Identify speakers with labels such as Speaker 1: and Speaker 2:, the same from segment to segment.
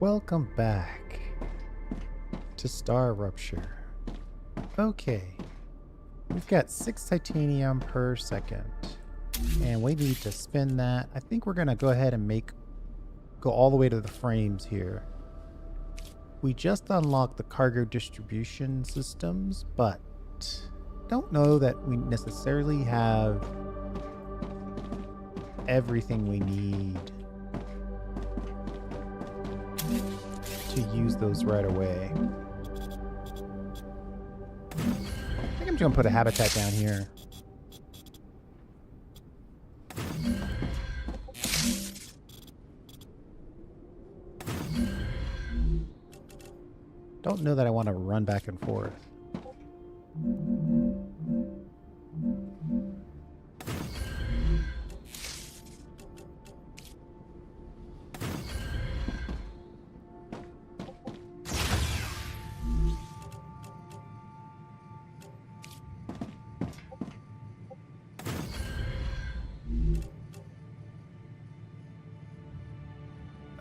Speaker 1: Welcome back to StarRupture. Okay, we've got 6 titanium per second, and we need to spin that. I think we're gonna go ahead and go all the way to the frames here. We just unlocked the cargo distribution systems, but don't know that we necessarily have everything we need to use those right away. I think I'm just gonna put a habitat down here. Don't know that I want to run back and forth.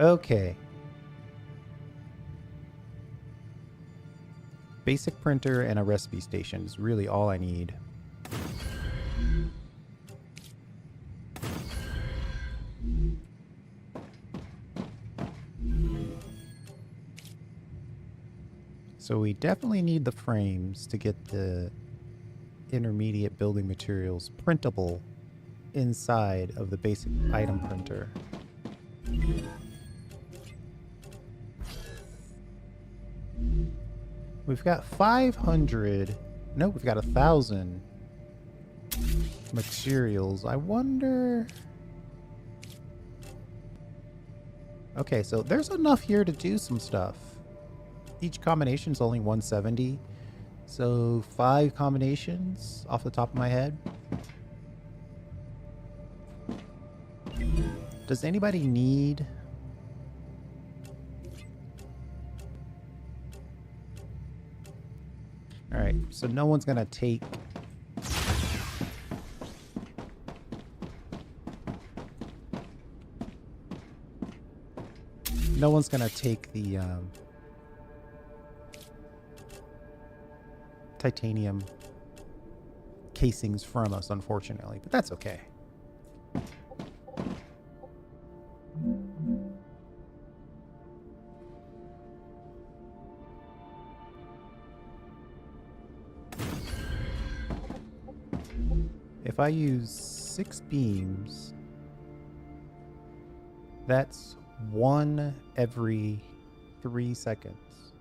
Speaker 1: Okay. Basic printer and a recipe station is really all I need. So we definitely need the frames to get the intermediate building materials printable inside of the basic item printer. We've got 500. No, we've got 1,000 materials. I wonder. Okay, so there's enough here to do some stuff. Each combination is only 170. So 5 combinations off the top of my head. Does anybody need... Alright, so no one's gonna take... No one's gonna take the titanium casings from us, unfortunately, but that's okay. If I use 6 beams, that's 1 every 3 seconds.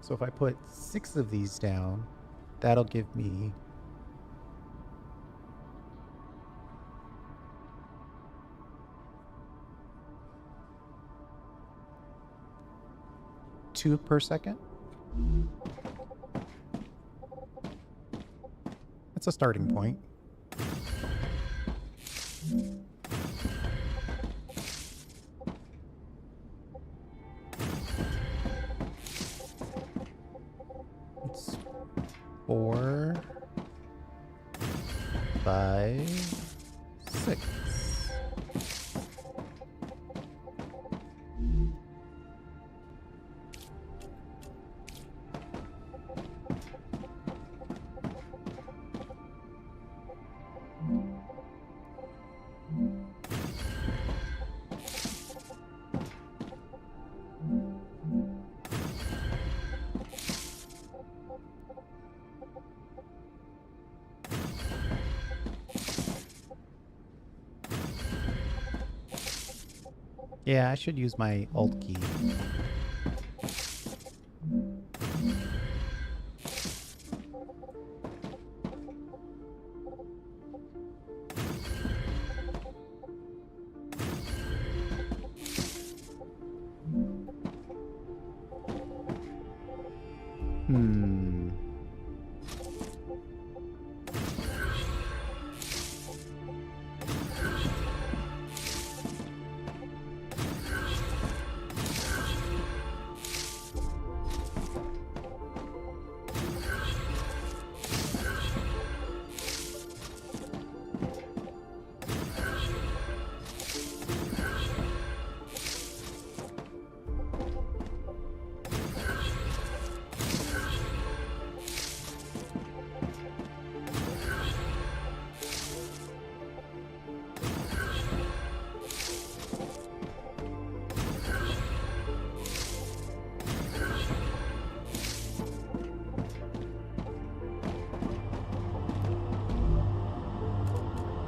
Speaker 1: So if I put 6 of these down, that'll give me two per second. That's a starting point. It's 4, 5, 6. Yeah, I should use my Alt key.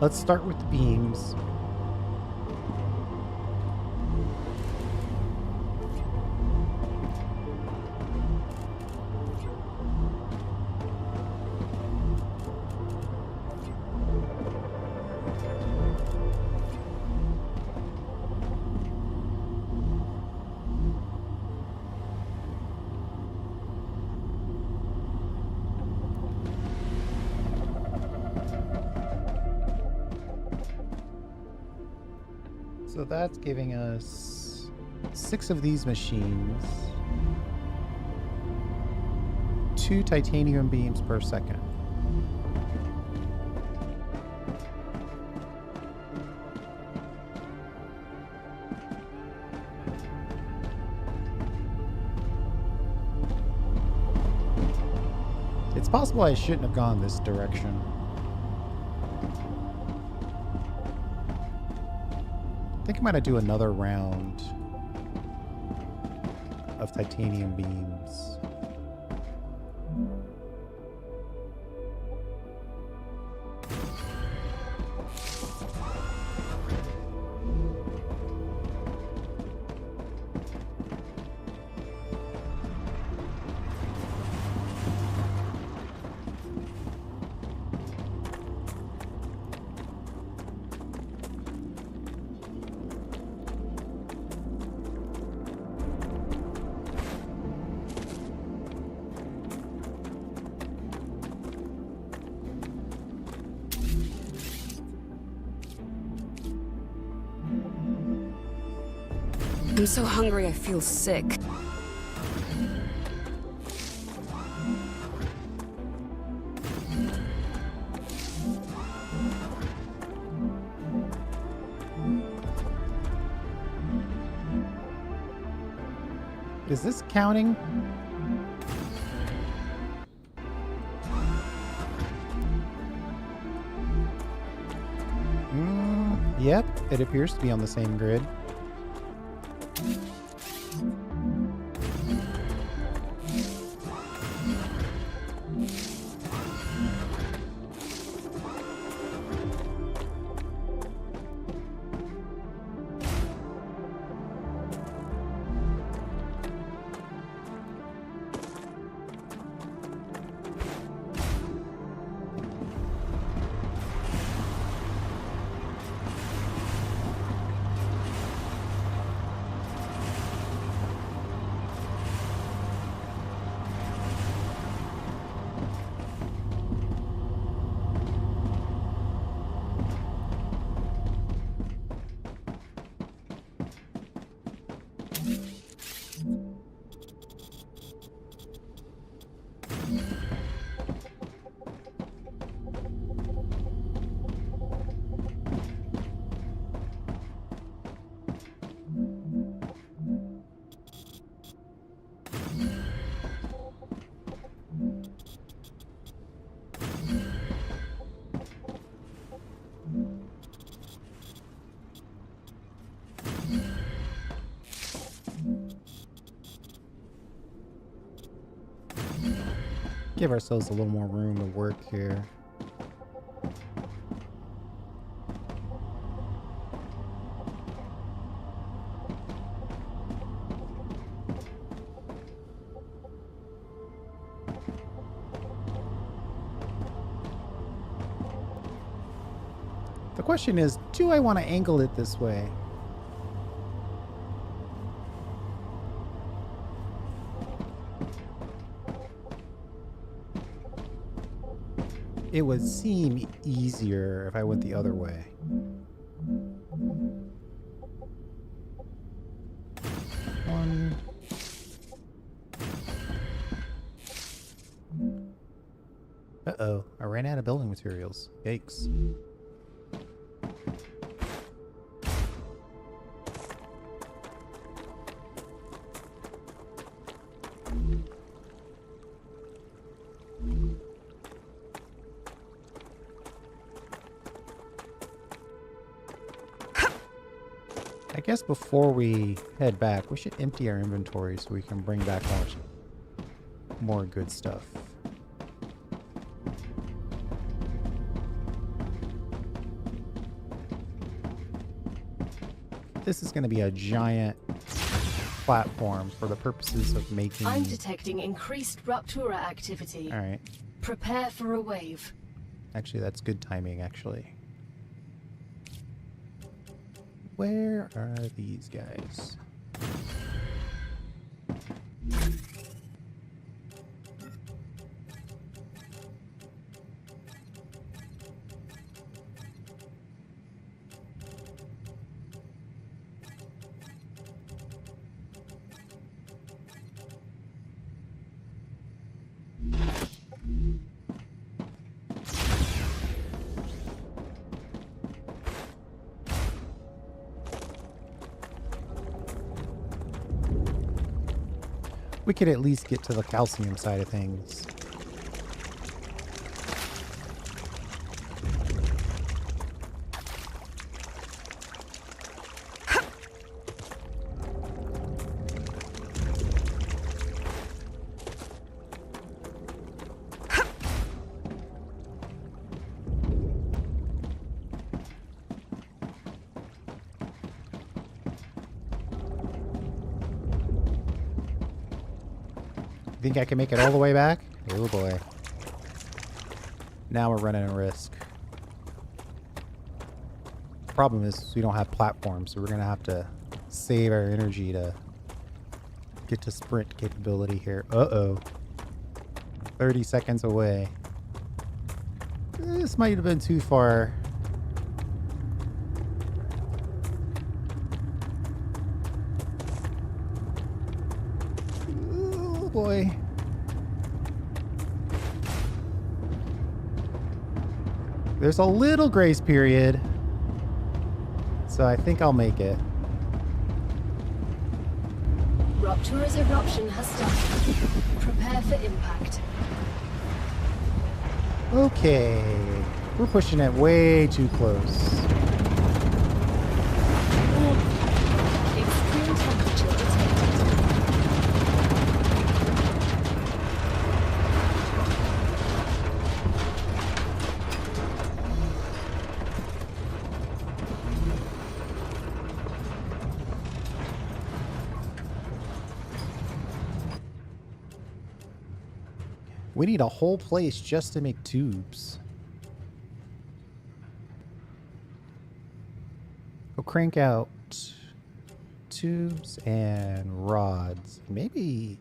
Speaker 1: Let's start with the beams. So that's giving us 6 of these machines, 2 titanium beams per second. It's possible I shouldn't have gone this direction. I think I'm gonna do another round of titanium beams.
Speaker 2: I'm so hungry I feel sick.
Speaker 1: Is this counting? Yep, it appears to be on the same grid. Give ourselves a little more room to work here. The question is, do I want to angle it this way? It would seem easier if I went the other way. One. Uh-oh, I ran out of building materials. Yikes. I guess before we head back, we should empty our inventory so we can bring back more good stuff. this is going to be a giant platform for the purposes of making...
Speaker 3: I'm detecting increased Ruptura activity.
Speaker 1: Alright.
Speaker 3: Prepare for a wave.
Speaker 1: Actually, that's good timing, actually. Where are these guys? We could at least get to the calcium side of things. Think I can make it all the way back? Oh boy. Now we're running a risk. Problem is we don't have platforms, so we're gonna have to save our energy to get to sprint capability here. Uh-oh. 30 seconds away. This might have been too far. Oh boy. There's a little grace period, so I think I'll make it.
Speaker 3: Ruptura's eruption has started. Prepare for impact.
Speaker 1: Okay, we're pushing it way too close.
Speaker 3: Extreme temperature detected.
Speaker 1: We need a whole place just to make tubes. We'll crank out tubes and rods. Maybe...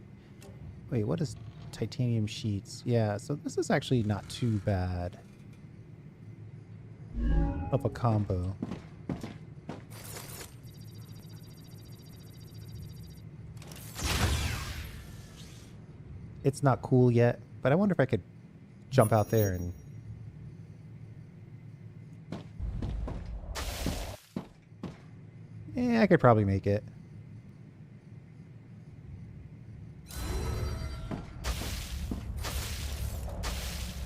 Speaker 1: Wait, what is titanium sheets? Yeah, so this is actually not too bad of a combo. It's not cool yet, but I wonder if I could jump out there and... Yeah, I could probably make it.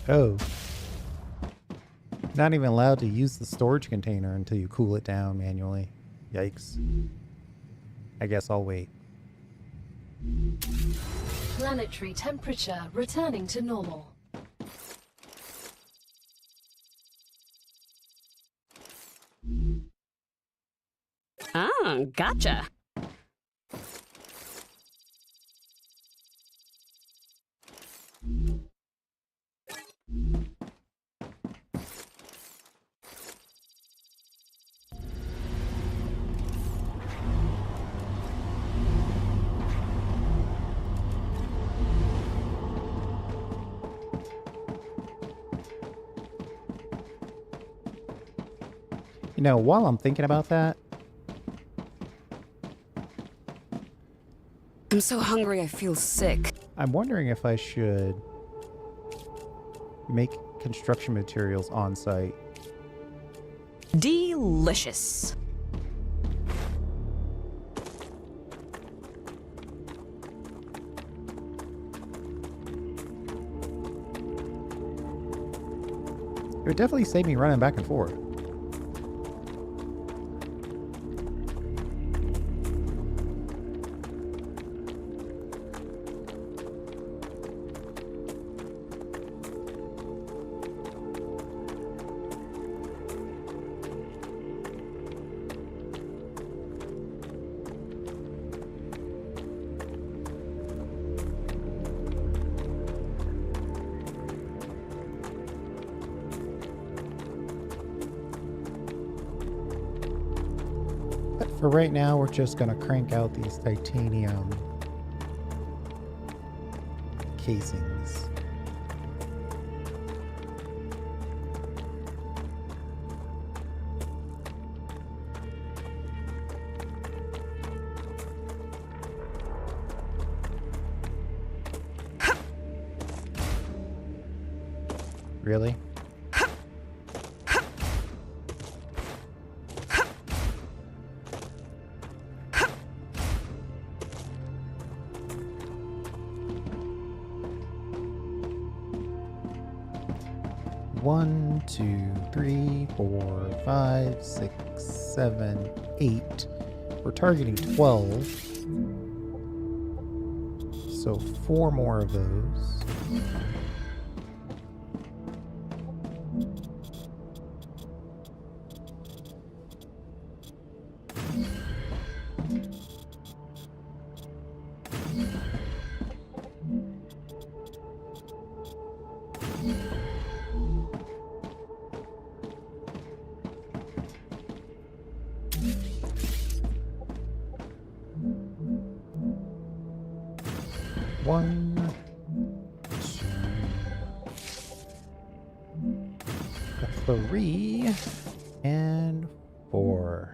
Speaker 1: Oh. Not even allowed to use the storage container until you cool it down manually. Yikes. I guess I'll wait.
Speaker 3: Planetary temperature returning to normal.
Speaker 2: Ah, gotcha.
Speaker 1: You know, while I'm thinking about that,
Speaker 2: I'm so hungry I feel sick.
Speaker 1: I'm wondering if I should make construction materials on site.
Speaker 2: Delicious.
Speaker 1: It would definitely save me running back and forth. For right now, we're just going to crank out these titanium casings. Really? One, two, three, 4, 5, 6, 7, 8. We're targeting 12. So 4 more of those. One, two, 3, and 4.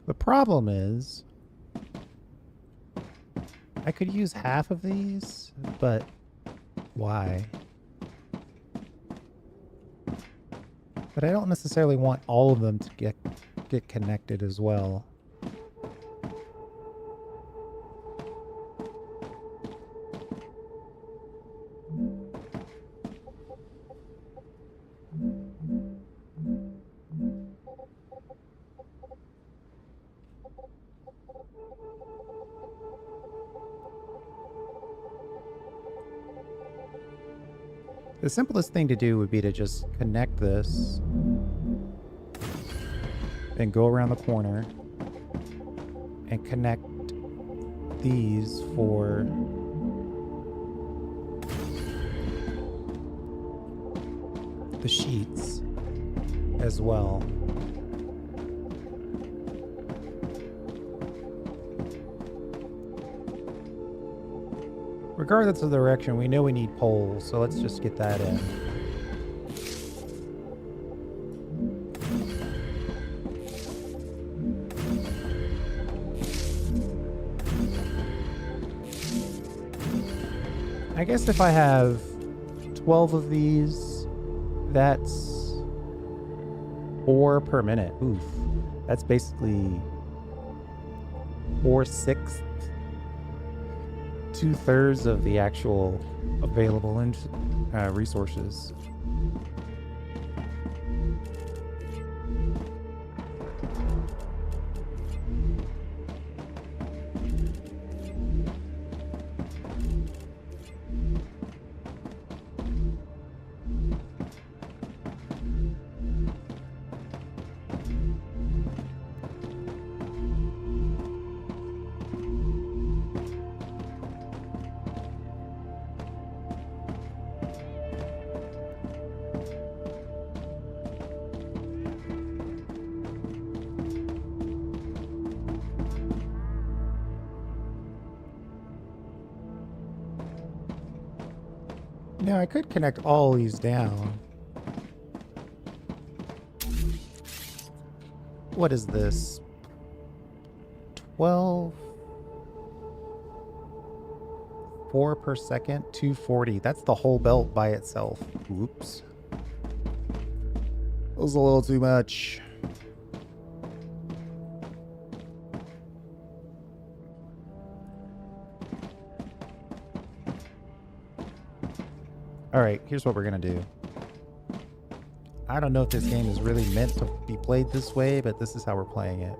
Speaker 1: The problem is, I could use half of these, but why? But I don't necessarily want all of them to get connected as well. The simplest thing to do would be to just connect this, then go around the corner and connect these for the sheets as well. Regardless of the direction, we know we need poles, so let's just get that in. I guess if I have 12 of these, that's 4 per minute. Oof. That's basically 4/6. 2/3 of the actual available resources. Now I could connect all these down. What is this? 12? 4 per second? 240. That's the whole belt by itself. Oops. That was a little too much. Alright, here's what we're gonna do. I don't know if this game is really meant to be played this way, but this is how we're playing it.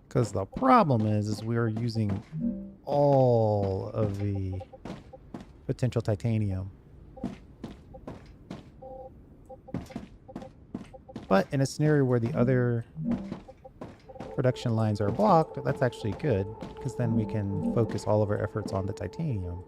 Speaker 1: Because the problem is we are using all of the potential titanium. But in a scenario where the other production lines are blocked, that's actually good, because then we can focus all of our efforts on the titanium.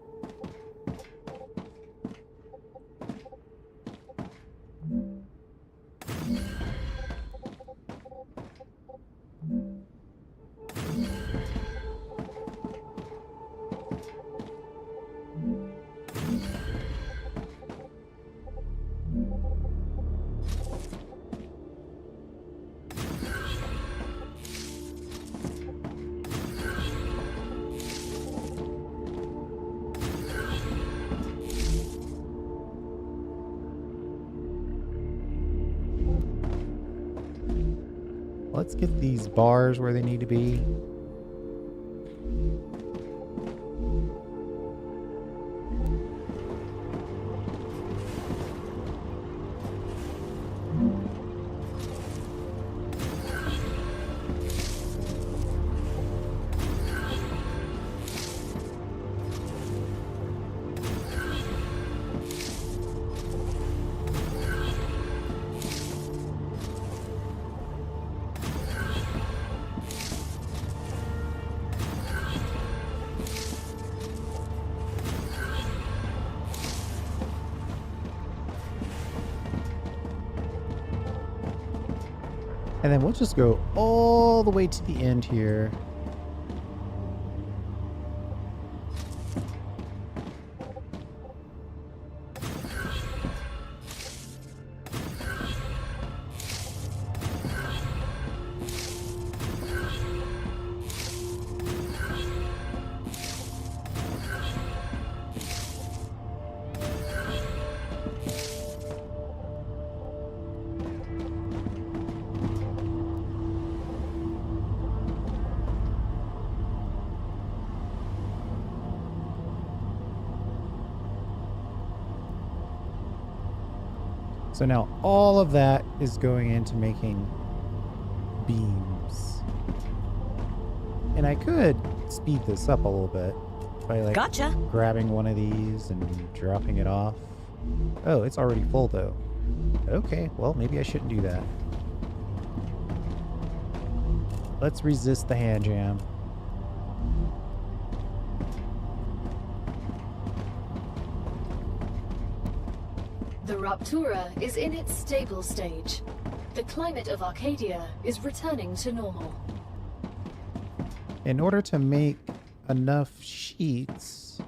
Speaker 1: Let's get these bars where they need to be. And then we'll just go all the way to the end here. So now all of that is going into making beams. And I could speed this up a little bit by like
Speaker 2: Gotcha.
Speaker 1: grabbing one of these and dropping it off. Oh, it's already full though. Okay, well maybe I shouldn't do that. Let's resist the hand jam.
Speaker 3: The Raptura is in its stable stage. The climate of Arcadia is returning to normal.
Speaker 1: In order to make enough sheets,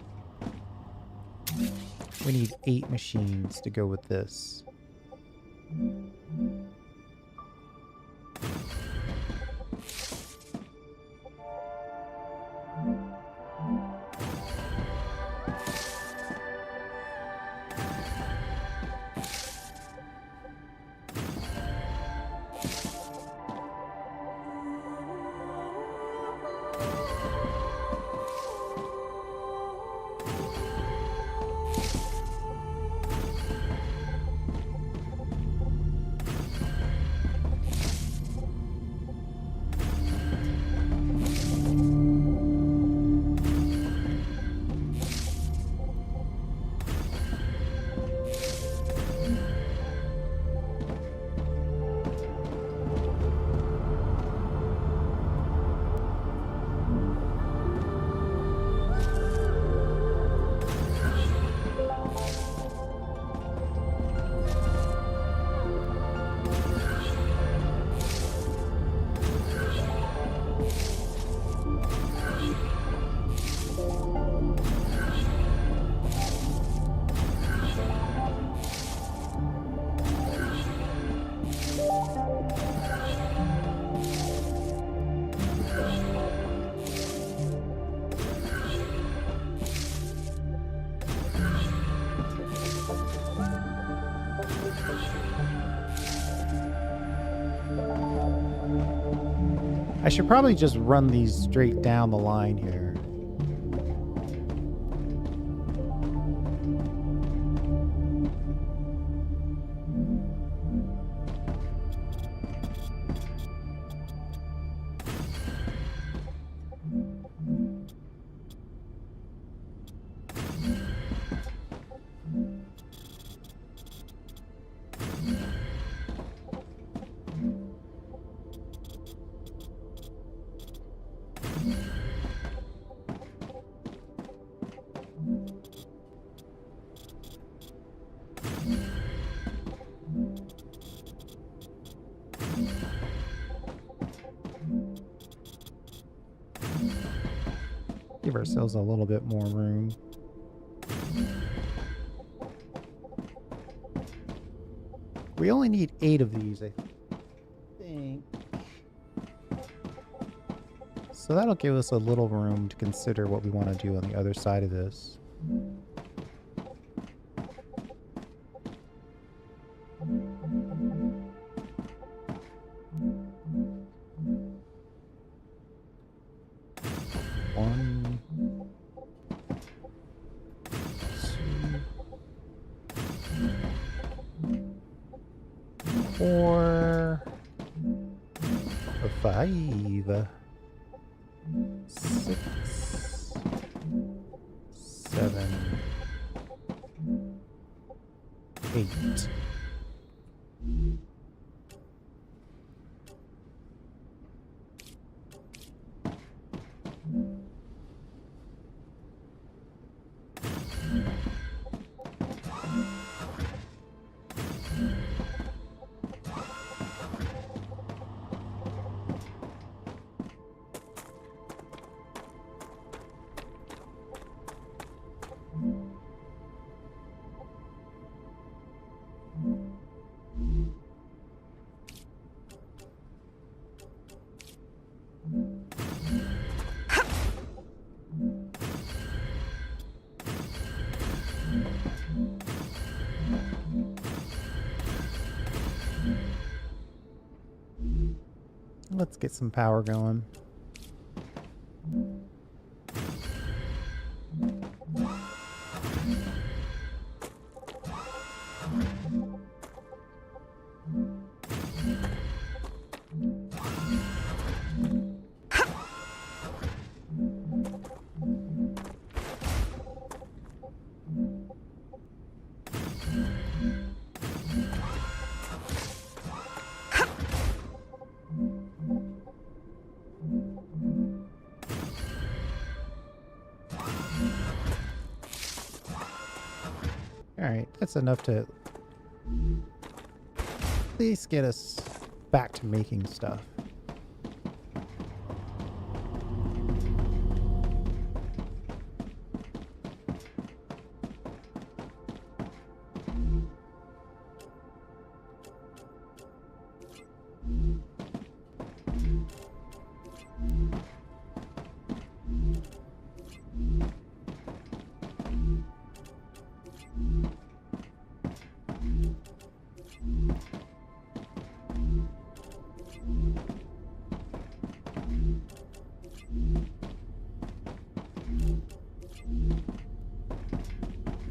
Speaker 1: we need 8 machines to go with this. I should probably just run these straight down the line here. Give ourselves a little bit more room. We only need 8 of these, I think. So that'll give us a little room to consider what we want to do on the other side of this. One, 2, 4, 5, 6, 7, 8. Let's get some power going. Alright, that's enough to at least get us back to making stuff.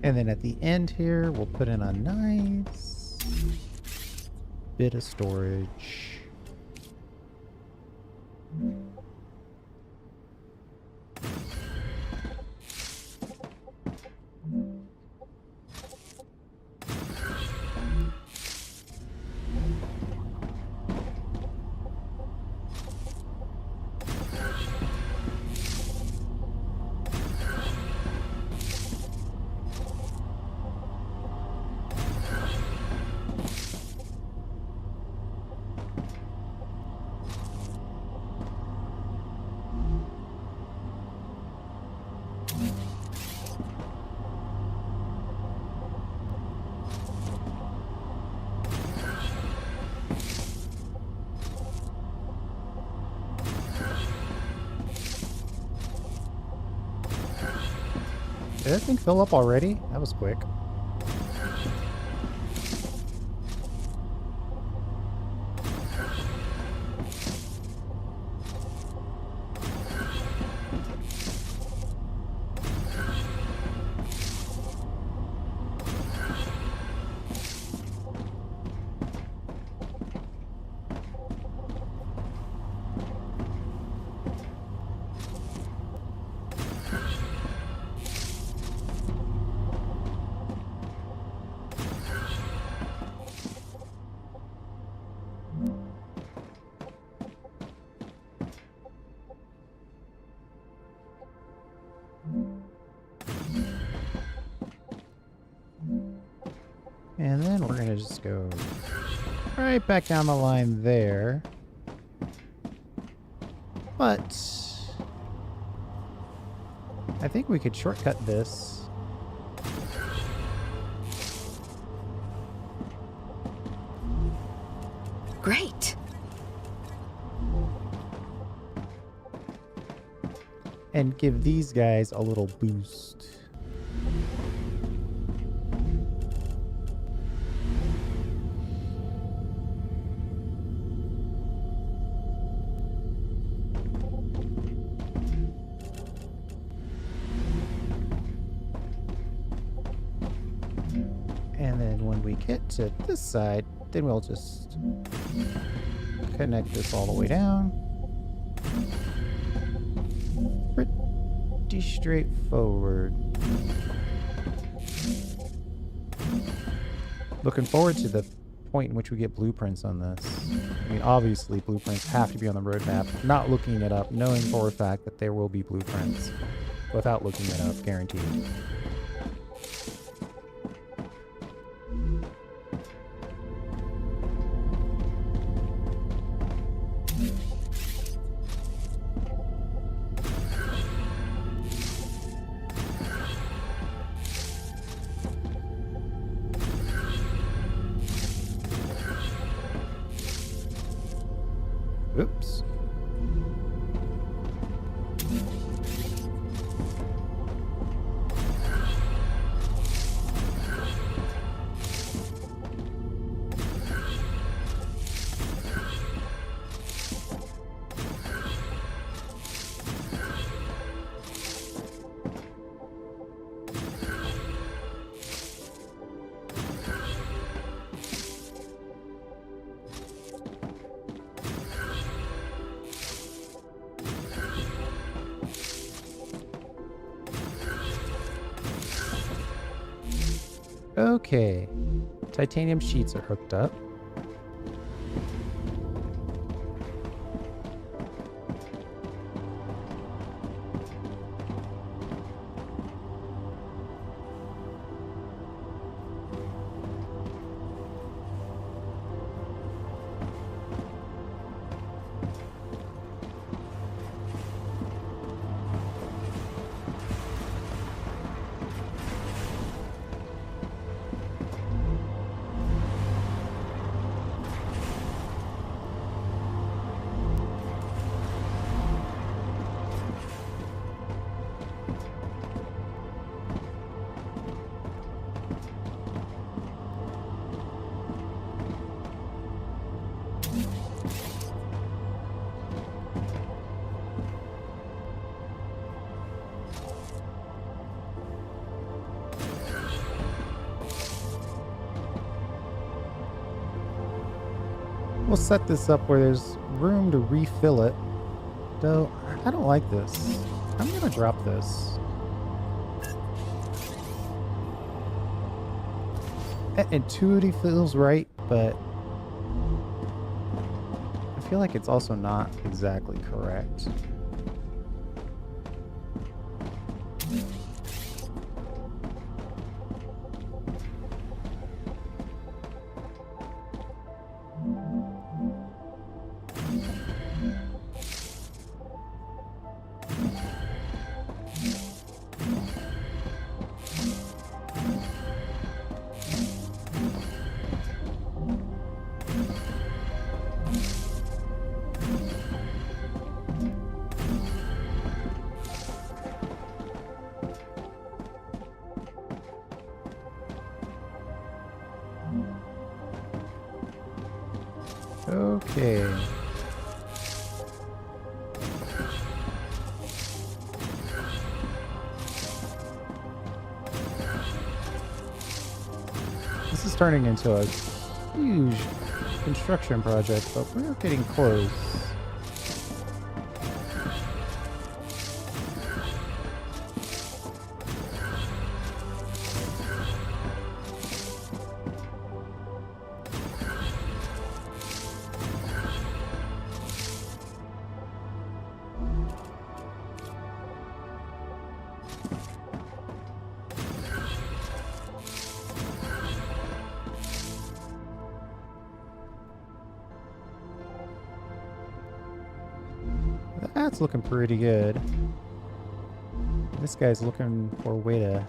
Speaker 1: And then at the end here, we'll put in a nice bit of storage. Did that thing fill up already? That was quick. And then we're gonna just go right back down the line there. But I think we could shortcut this.
Speaker 2: Great.
Speaker 1: And give these guys a little boost. And then when we get to this side, then we'll just connect this all the way down. Pretty straightforward. Looking forward to the point in which we get blueprints on this. I mean, obviously blueprints have to be on the roadmap. Not looking it up, knowing for a fact that there will be blueprints. Without looking it up, guaranteed. Oops. Okay, titanium sheets are hooked up. We'll set this up where there's room to refill it. Though, I don't like this. I'm gonna drop this. Intuitive feels right, but I feel like it's also not exactly correct. Okay. This is turning into a huge construction project, but we're getting close. That's looking pretty good. This guy's looking for a way to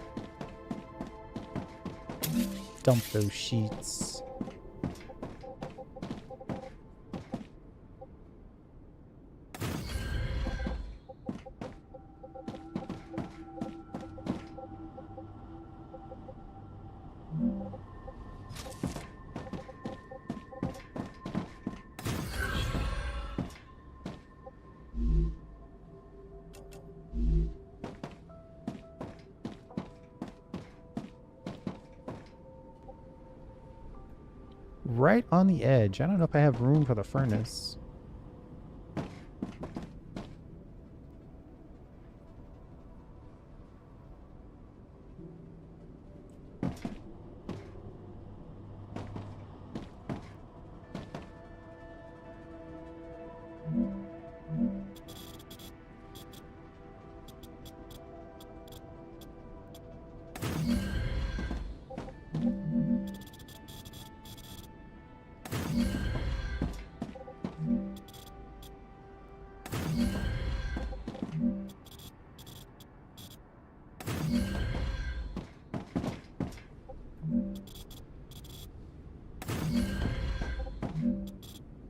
Speaker 1: dump those sheets. Right on the edge. I don't know if I have room for the furnace.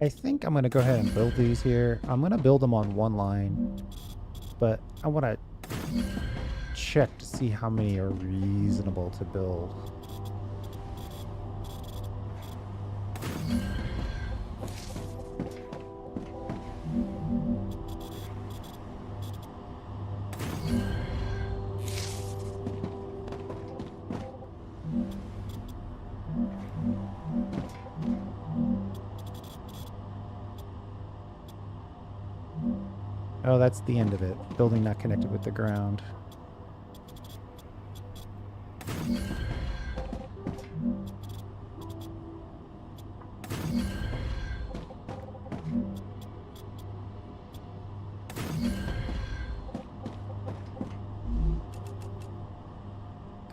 Speaker 1: I think I'm going to go ahead and build these here. I'm going to build them on one line, but I want to check to see how many are reasonable to build. Oh, that's the end of it. Building not connected with the ground.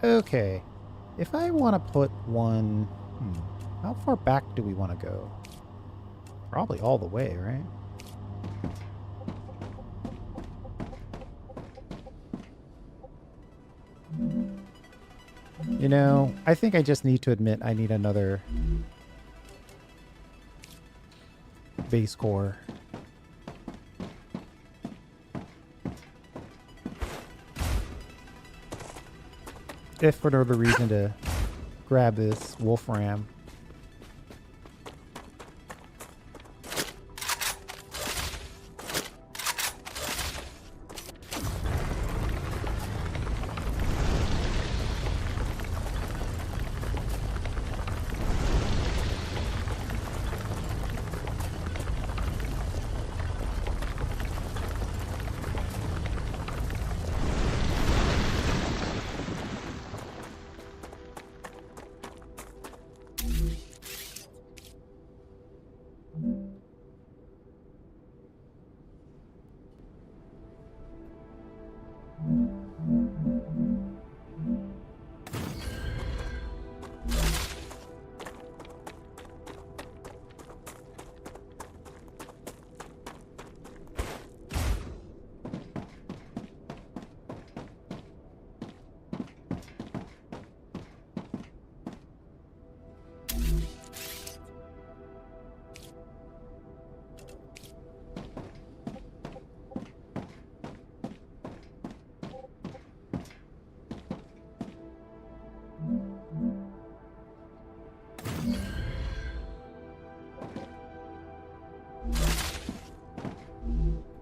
Speaker 1: Okay. If I want to put one... how far back do we want to go? Probably all the way, right? You know, I think I just need to admit I need another base core. If for no other reason to grab this Wolfram.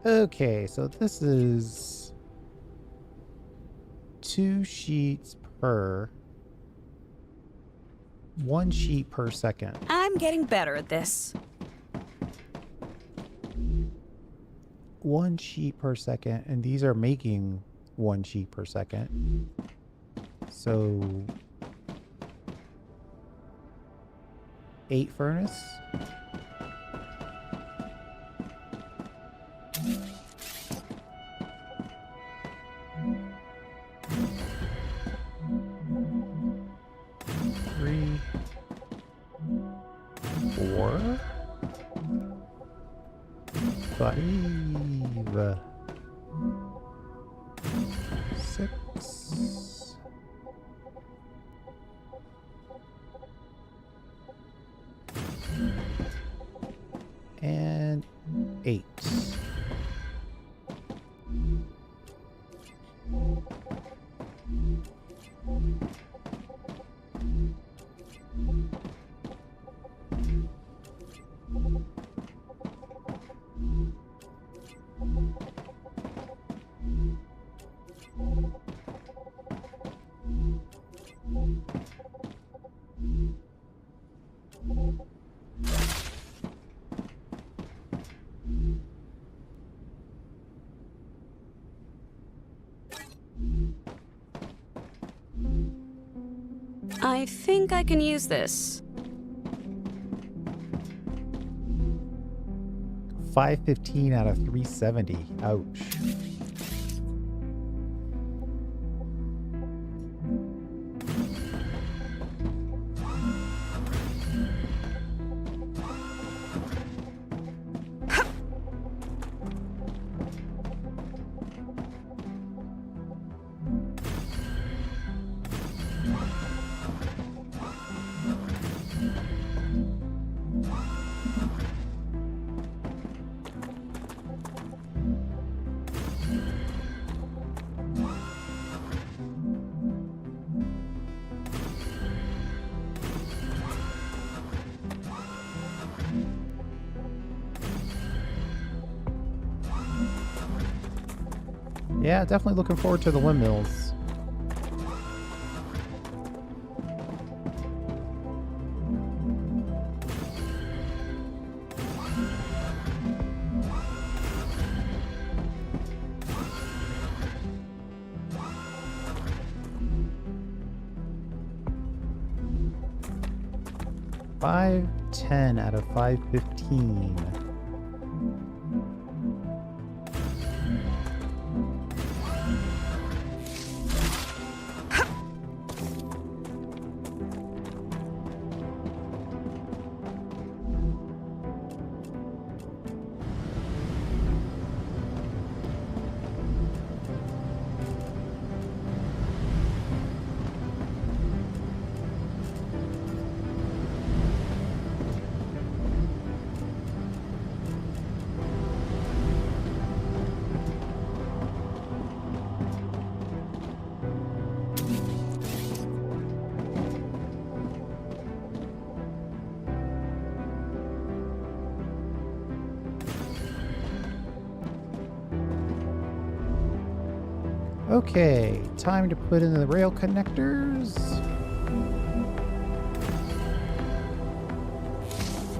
Speaker 1: Okay, so this is 2 sheets per... 1 sheet per second.
Speaker 2: I'm getting better at this.
Speaker 1: 1 sheet per second, and these are making 1 sheet per second. So 8 furnace. Three, 4, 5.
Speaker 2: I think I can use this.
Speaker 1: 515 out of 370. Ouch. Yeah, definitely looking forward to the windmills. $510 out of 515. Okay, time to put in the rail connectors.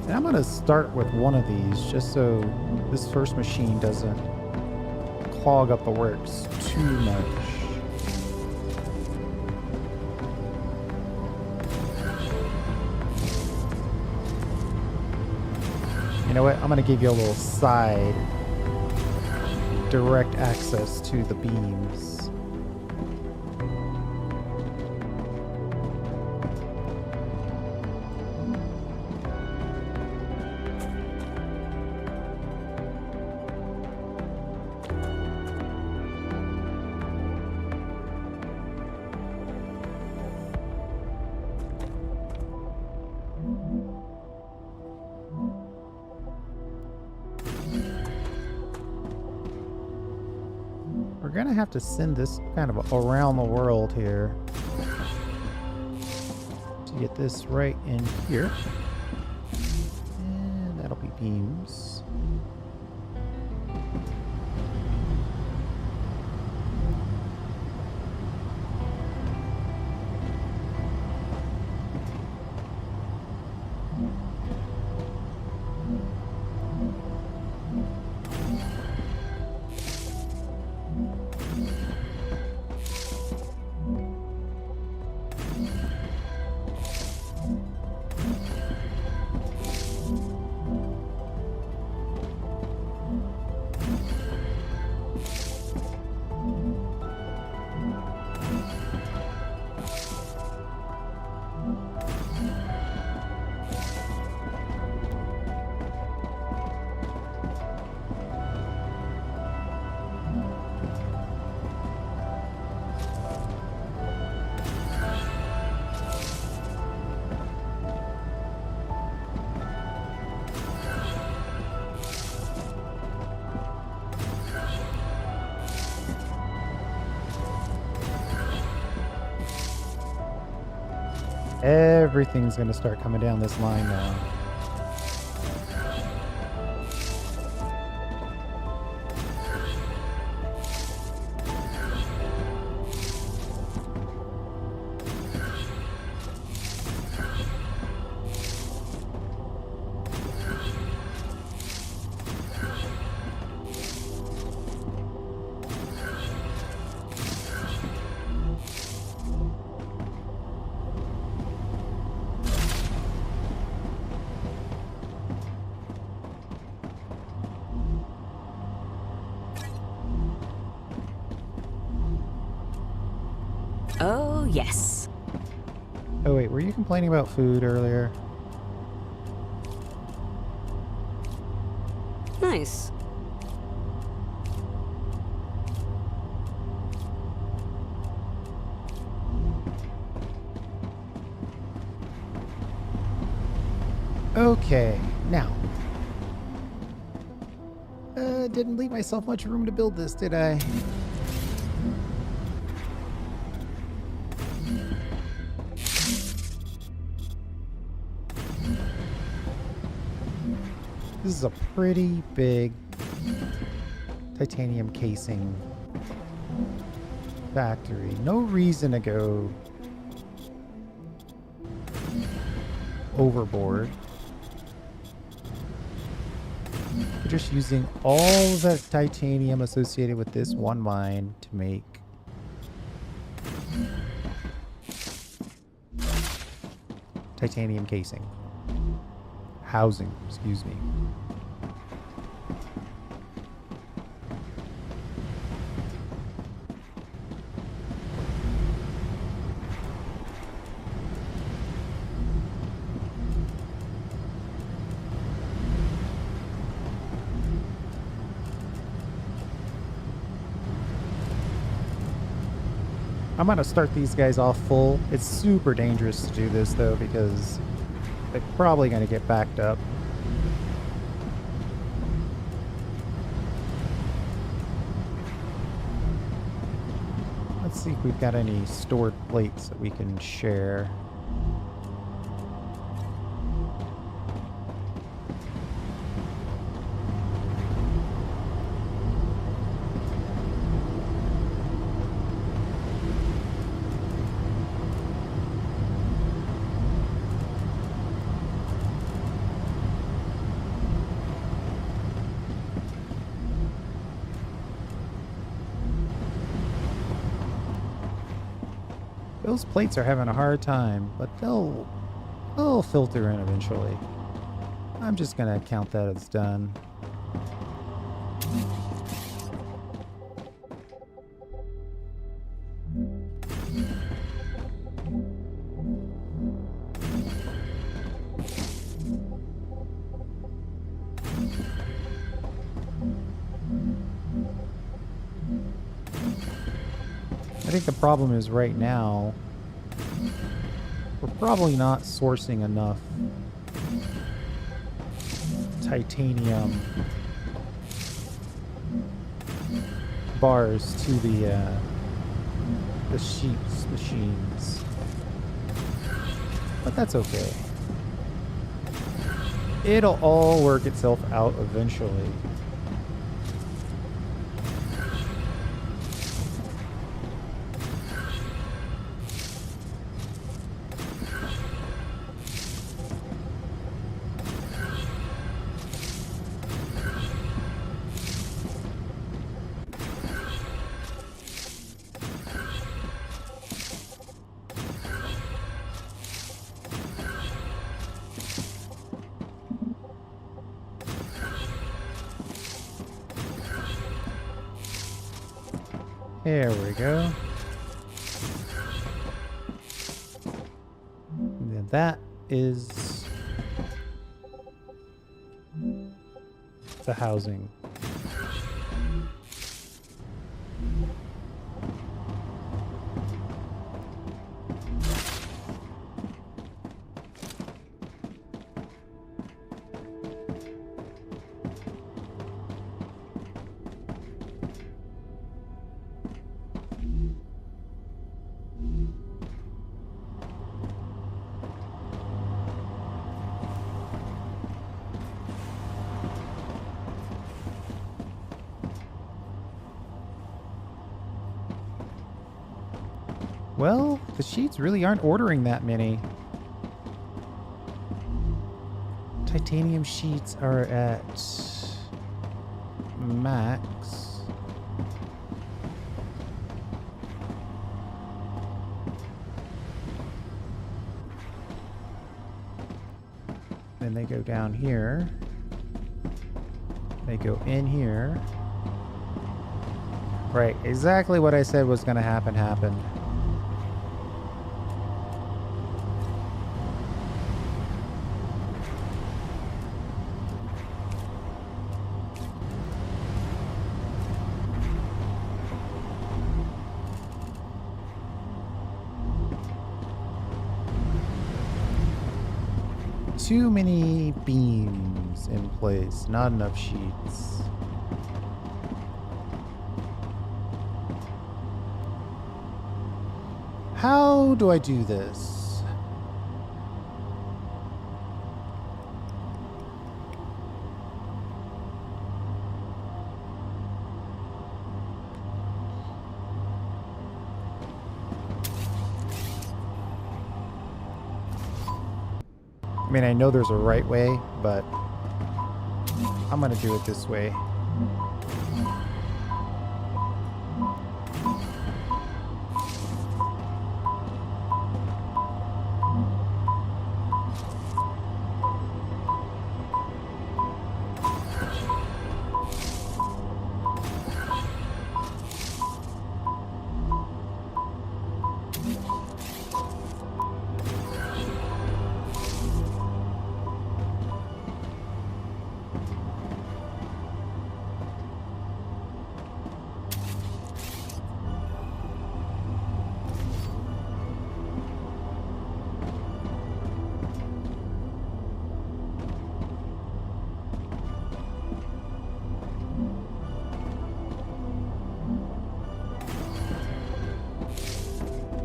Speaker 1: And I'm going to start with one of these just so this first machine doesn't clog up the works too much. You know what? I'm going to give you a little side direct access to the beams. We're gonna have to send this kind of around the world here to get this right in here. And that'll be beams. Everything's going to start coming down this line now.
Speaker 2: Oh, yes.
Speaker 1: Oh wait, were you complaining about food earlier?
Speaker 2: Nice.
Speaker 1: Okay, now. Didn't leave myself much room to build this, did I? This is a pretty big titanium casing factory. No reason to go overboard. We're just using all the titanium associated with this one mine to make titanium casing. Housing, excuse me. I'm gonna start these guys off full. It's super dangerous to do this though because they're probably gonna get backed up. Let's see if we've got any stored plates that we can share. Those plates are having a hard time, but they'll filter in eventually. I'm just gonna count that as done. I think the problem is right now, we're probably not sourcing enough titanium bars to the sheep's machines. But that's okay. It'll all work itself out eventually. There we go. And then that is the housing. Well, the sheets really aren't ordering that many. Titanium sheets are at max. Then they go down here. They go in here. Right, exactly what I said was going to happen happened. too many beams in place, not enough sheets. How do I do this? I mean, I know there's a right way, but I'm gonna do it this way.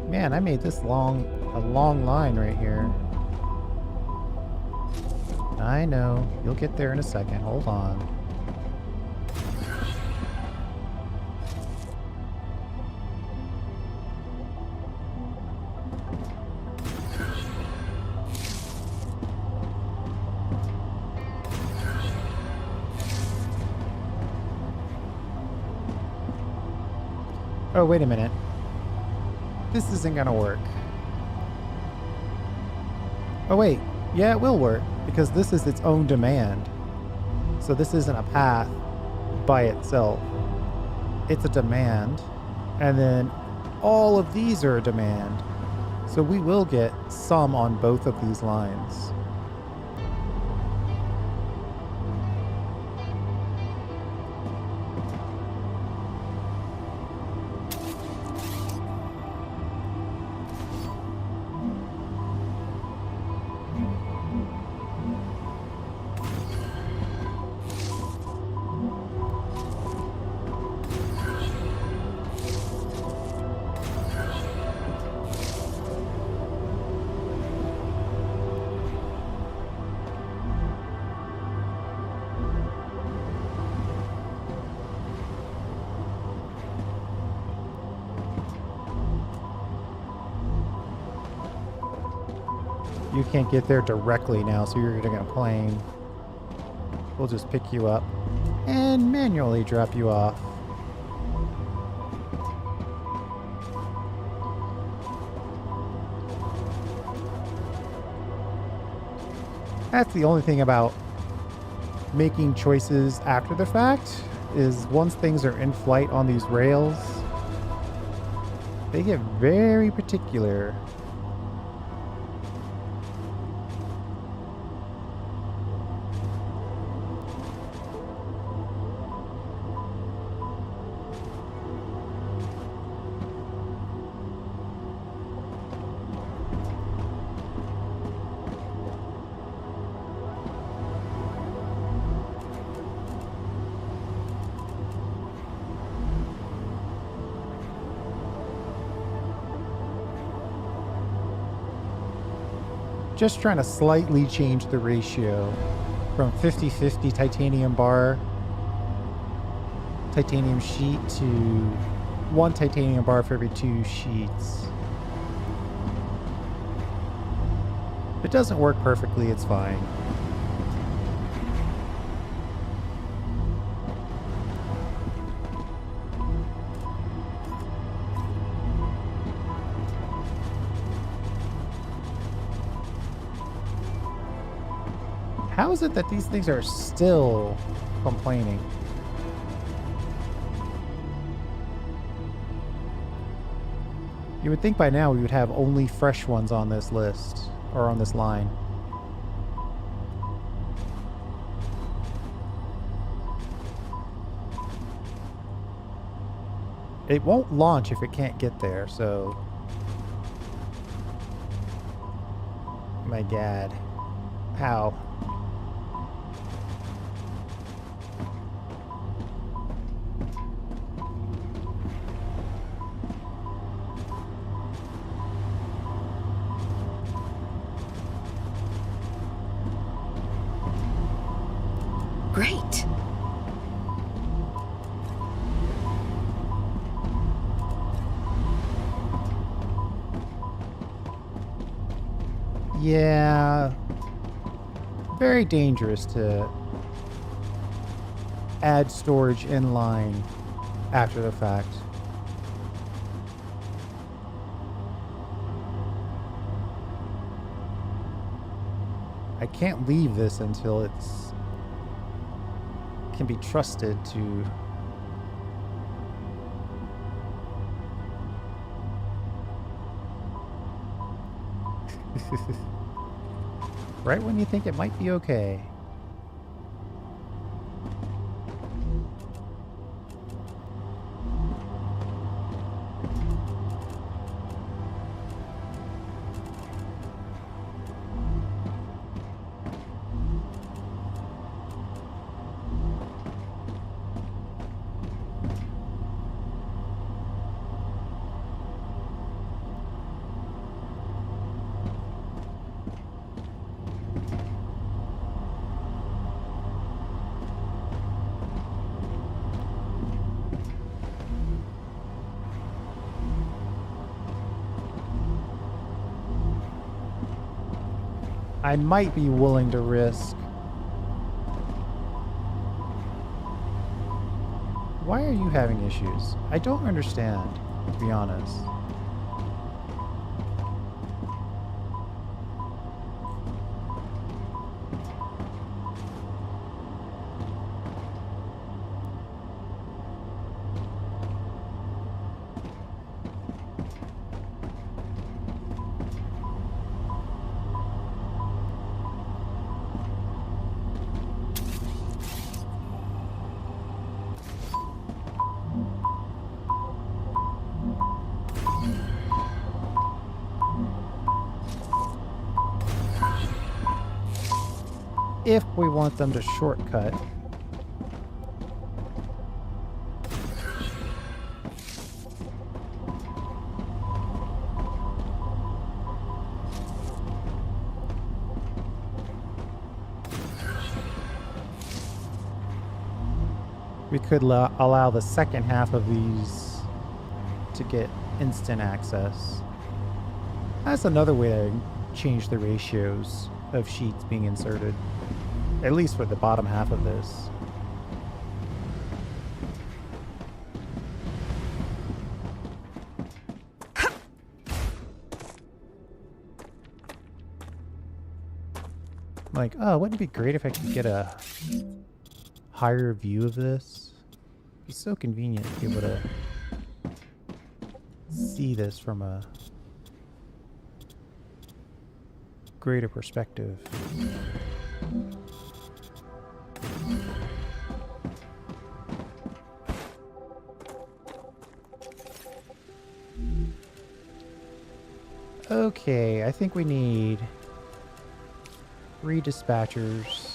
Speaker 1: Man, I made this a long line right here. I know. You'll get there in a second. Hold on. Oh, wait a minute. This isn't gonna work. Oh wait, yeah, it will work because this is its own demand. So this isn't a path by itself. It's a demand, and then all of these are a demand. So we will get some on both of these lines. You can't get there directly now, so you're getting a plane. We'll just pick you up and manually drop you off. That's the only thing about making choices after the fact, is once things are in flight on these rails, they get very particular. Just trying to slightly change the ratio from 50-50 titanium bar, titanium sheet to 1 titanium bar for every 2 sheets. If it doesn't work perfectly, it's fine. How is it that these things are still complaining? You would think by now we would have only fresh ones on this list, or on this line. It won't launch if it can't get there, so... My God. How?
Speaker 2: Great.
Speaker 1: Yeah. Very dangerous to add storage inline after the fact. I can't leave this until it's can be trusted to right when you think it might be okay. I might be willing to risk. Why are you having issues? I don't understand, to be honest. If we want them to shortcut. We could allow the second half of these to get instant access. That's another way to change the ratios of sheets being inserted. At least for the bottom half of this. Like, oh, wouldn't it be great if I could get a higher view of this? It'd be so convenient to be able to see this from a greater perspective. Okay, I think we need 3 dispatchers.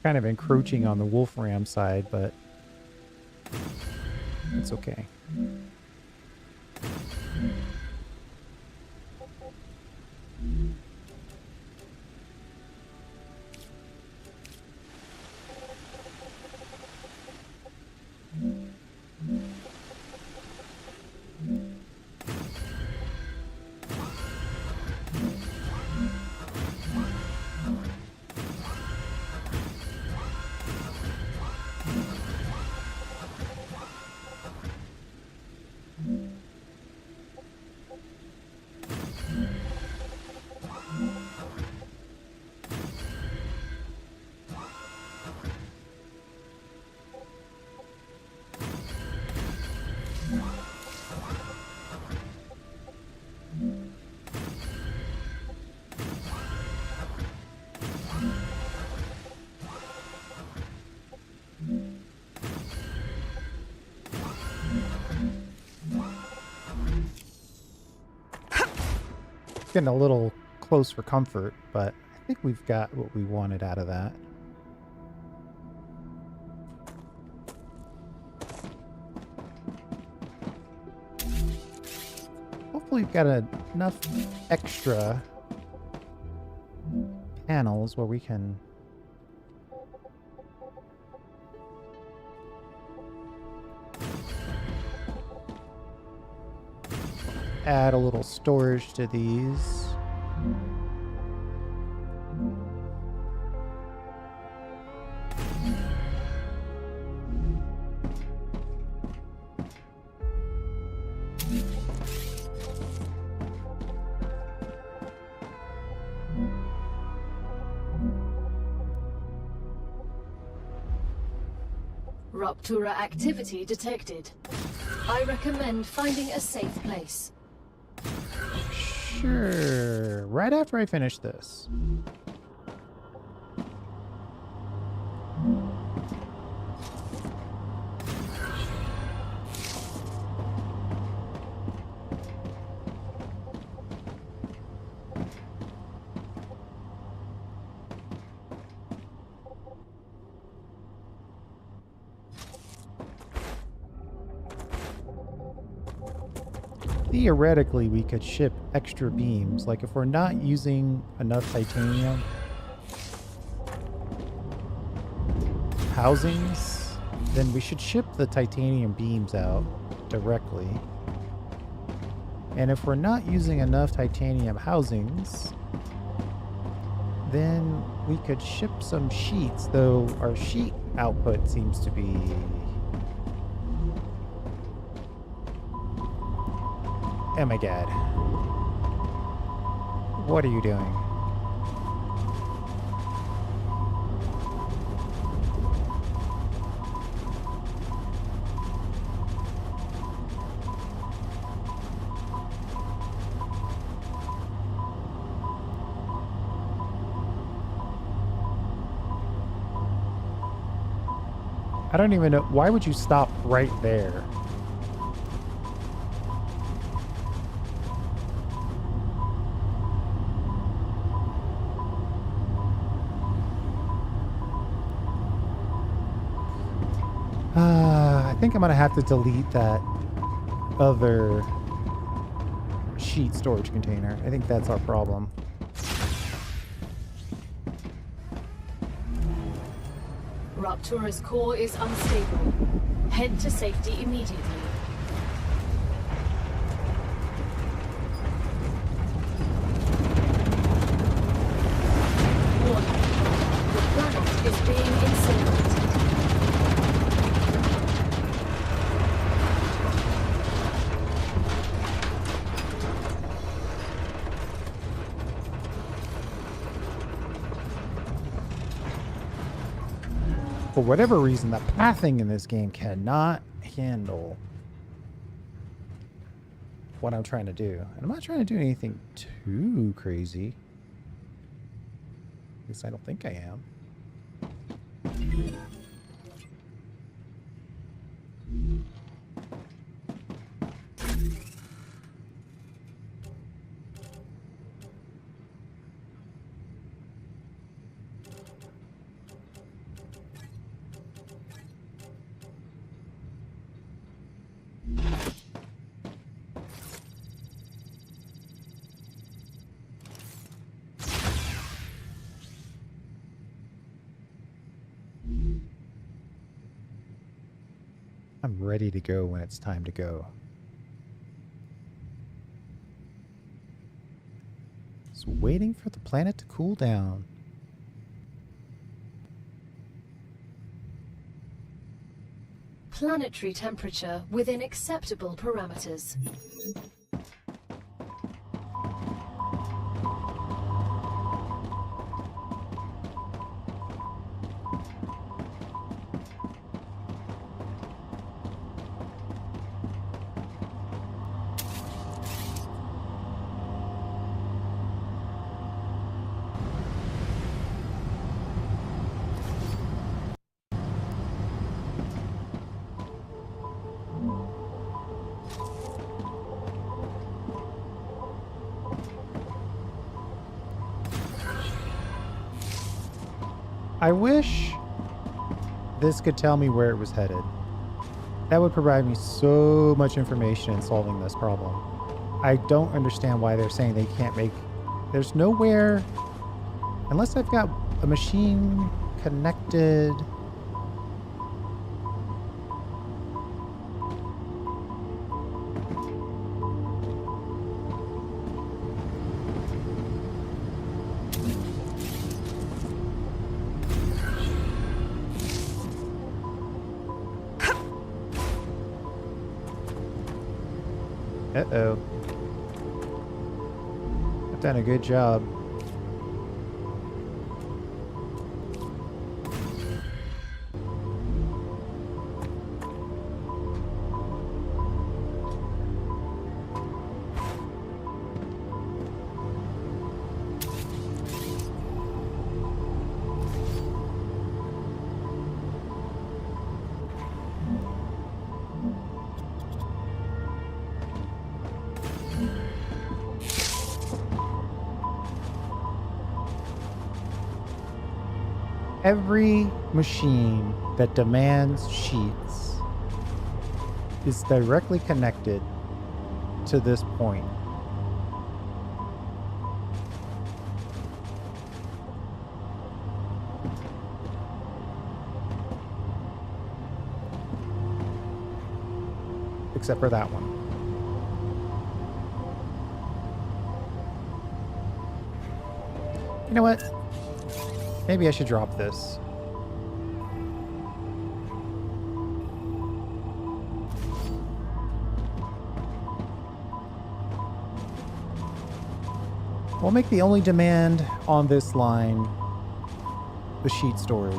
Speaker 1: Kind of encroaching on the Wolfram side, but it's okay. getting a little close for comfort, but I think we've got what we wanted out of that. Hopefully we've got enough extra panels where we can add a little storage to these.
Speaker 3: Raptura activity detected. I recommend finding a safe place.
Speaker 1: Sure. Right after I finish this. Theoretically, we could ship extra beams. Like if we're not using enough titanium housings, then we should ship the titanium beams out directly. And if we're not using enough titanium housings, then we could ship some sheets, though our sheet output seems to be... Oh my god. What are you doing? I don't even know. Why would you stop right there? I think I'm gonna have to delete that other sheet storage container. I think that's our problem.
Speaker 3: Raptura's core is unstable. Head to safety immediately. Warning. The planet is being incinerated.
Speaker 1: For whatever reason, the pathing in this game cannot handle what I'm trying to do. And I'm not trying to do anything too crazy. At least I don't think I am. I'm ready to go when it's time to go. Just waiting for the planet to cool down.
Speaker 3: Planetary temperature within acceptable parameters.
Speaker 1: I wish this could tell me where it was headed. That would provide me so much information in solving this problem. I don't understand why they're saying they can't make... There's nowhere... Unless I've got a machine connected... Uh-oh. I've done a good job. Every machine that demands sheets is directly connected to this point. Except for that one. You know what? Maybe I should drop this. We'll make the only demand on this line the sheet storage.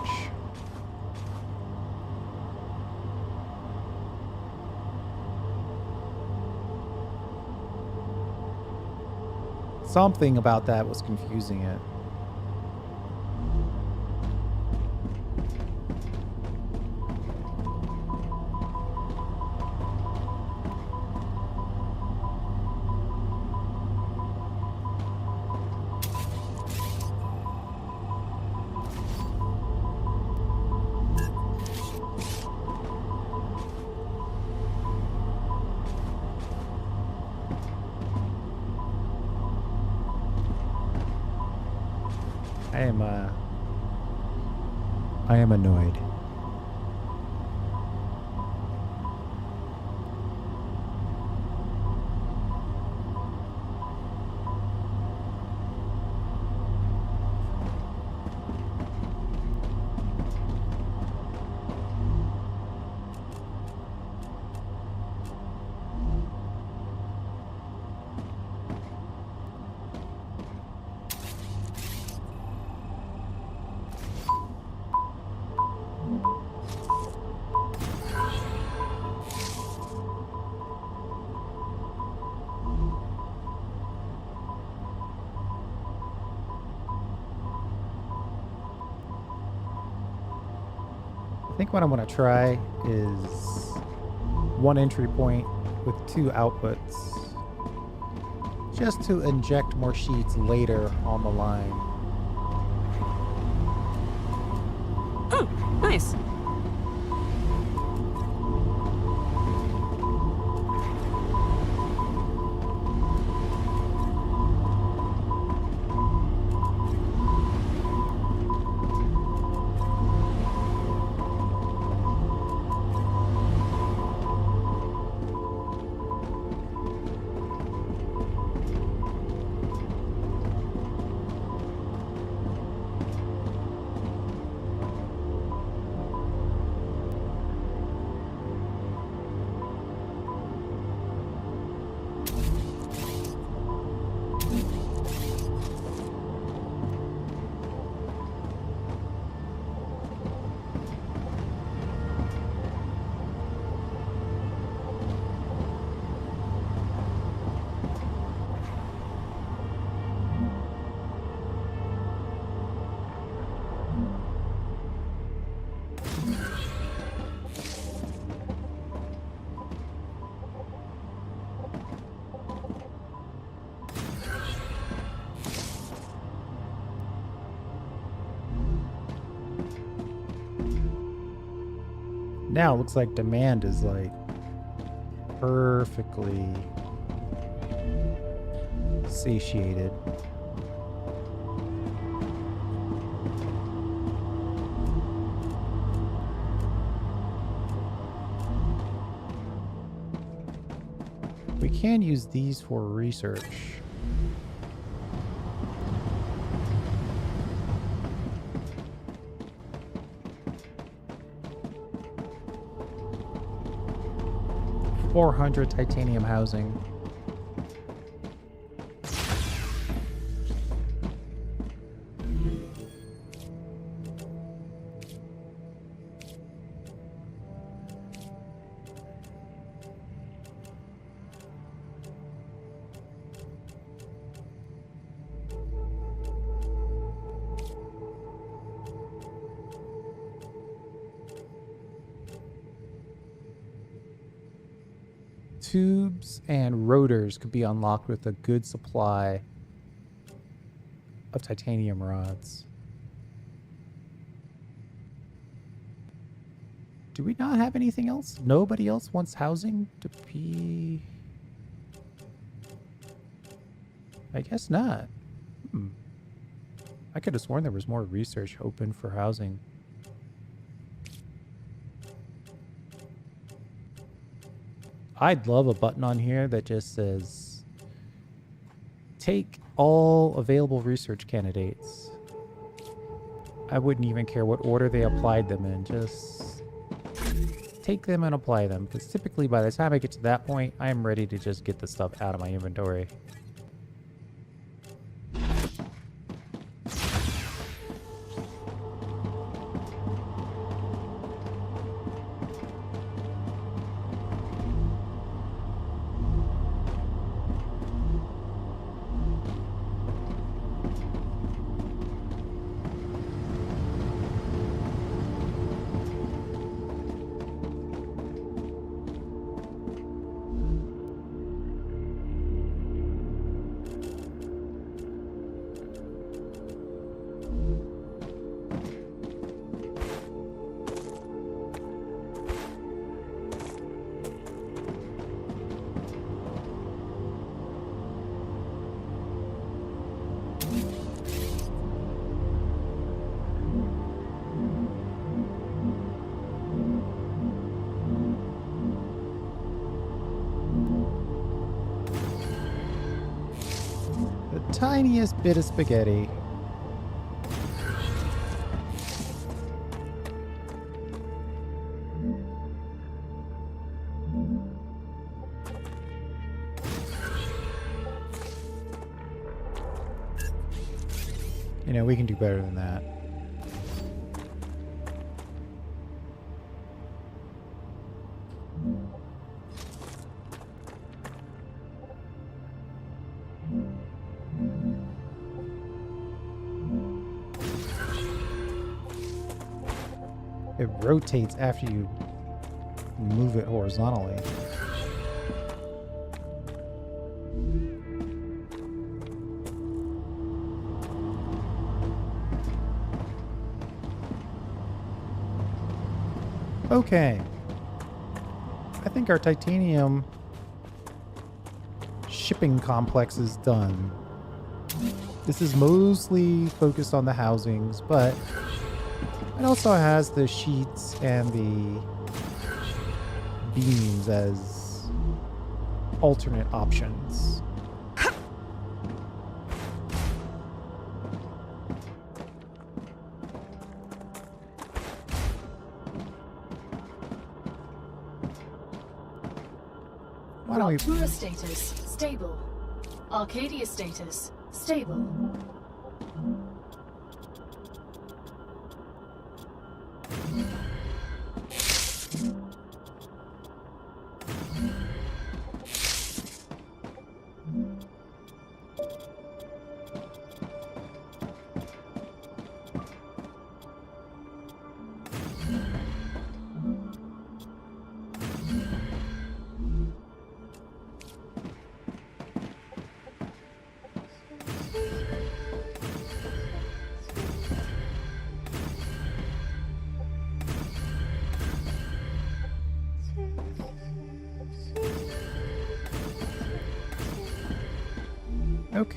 Speaker 1: Something about that was confusing it. I am annoyed. I think what I'm going to try is one entry point with two outputs, just to inject more sheets later on the line.
Speaker 2: Oh, nice.
Speaker 1: Now it looks like demand is like perfectly satiated. We can use these for research. $400 titanium housing. Tubes and rotors could be unlocked with a good supply of titanium rods. Do we not have anything else? Nobody else wants housing to be... I guess not. I could have sworn there was more research open for housing. I'd love a button on here that just says, take all available research candidates. I wouldn't even care what order they applied them in. Just take them and apply them. Because typically by the time I get to that point, I'm ready to just get the stuff out of my inventory. Tiniest bit of spaghetti. You know, we can do better than that. It rotates after you move it horizontally. Okay. I think our titanium shipping complex is done. This is mostly focused on the housings, but it also has the sheets and the beams as alternate options. Why don't we...
Speaker 3: Raptura status, stable. Arcadia status, stable.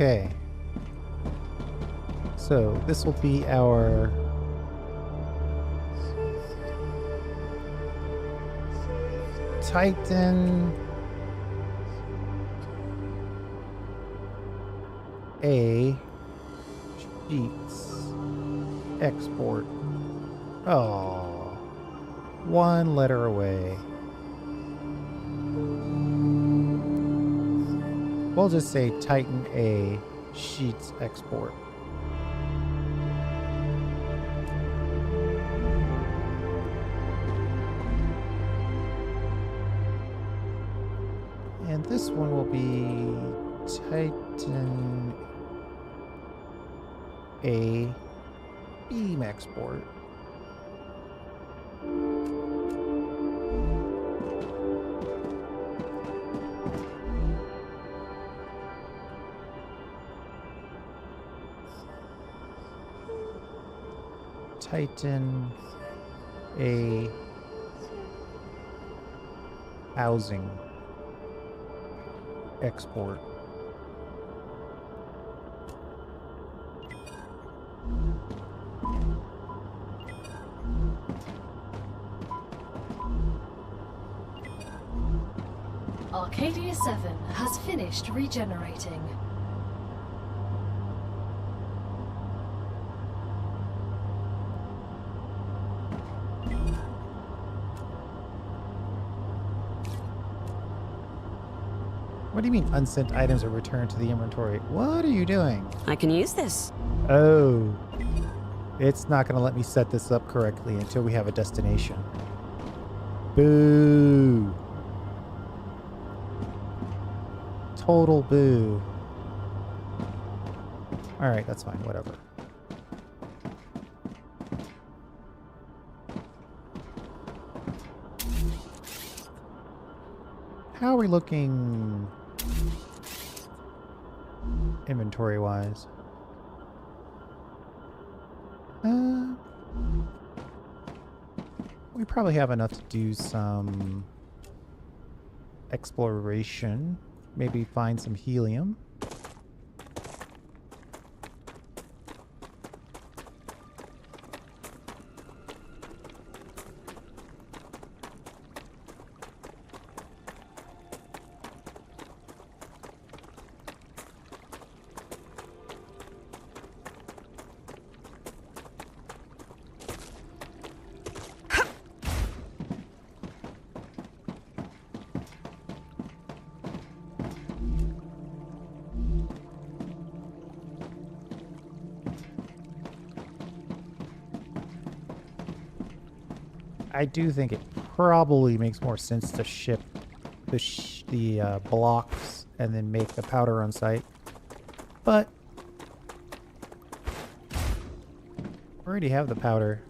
Speaker 1: Okay. So this will be our Titan A sheets export. Oh, one letter away. We'll just say Titan A sheets export. And this one will be Titan A beam export. Titan A housing export.
Speaker 3: Arcadia 7 has finished regenerating.
Speaker 1: What do you mean unsent items are returned to the inventory? What are you doing?
Speaker 2: I can use this.
Speaker 1: Oh, it's not going to let me set this up correctly until we have a destination. Boo. Total boo. Alright, that's fine, whatever. How are we looking inventory-wise? We probably have enough to do some exploration. Maybe find some helium. I do think it probably makes more sense to ship the blocks and then make the powder on site. But we already have the powder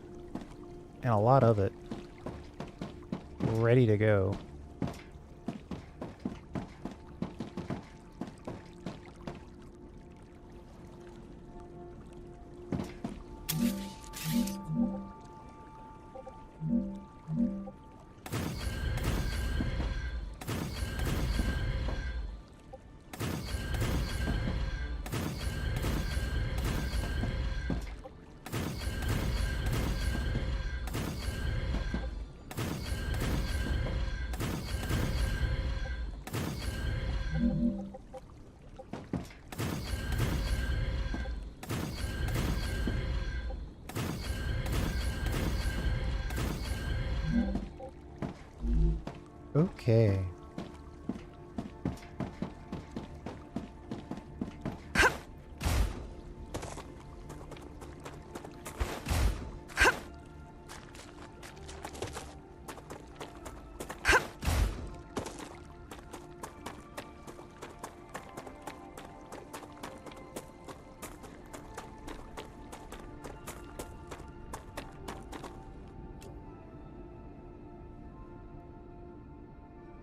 Speaker 1: and a lot of it ready to go. Okay.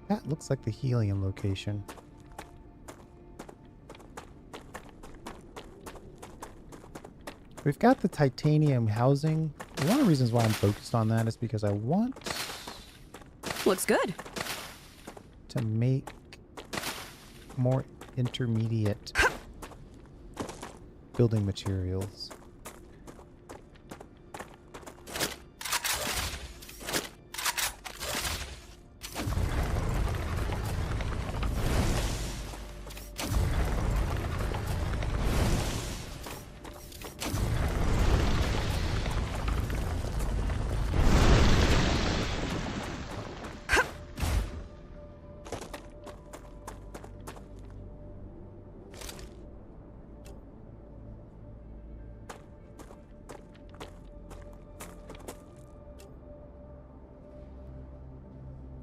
Speaker 1: That looks like the helium location. We've got the titanium housing. One of the reasons why I'm focused on that is because I want
Speaker 2: Looks good.
Speaker 1: to make more intermediate building materials.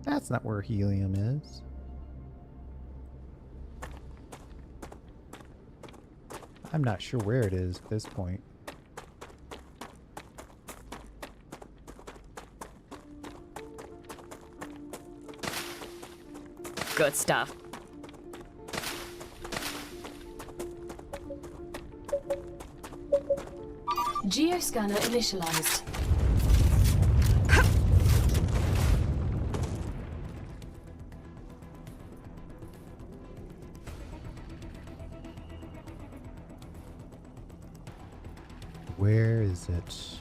Speaker 1: That's not where helium is. I'm not sure where it is at this point.
Speaker 2: Good stuff.
Speaker 3: Geoscanner initialized.
Speaker 1: Where is it?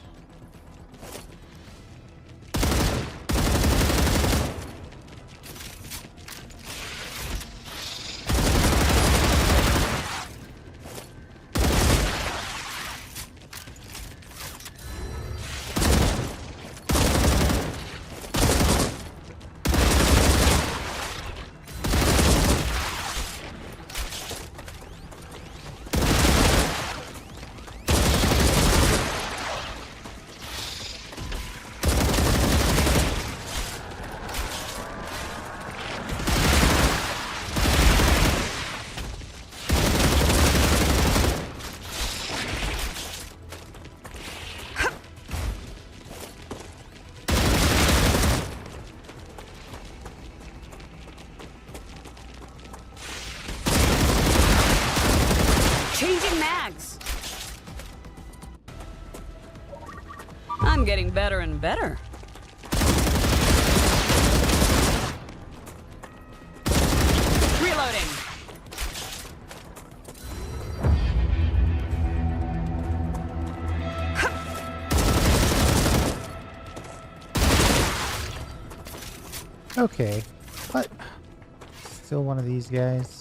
Speaker 2: Changing mags. I'm getting better and better. Reloading.
Speaker 1: Okay. What? Still one of these guys.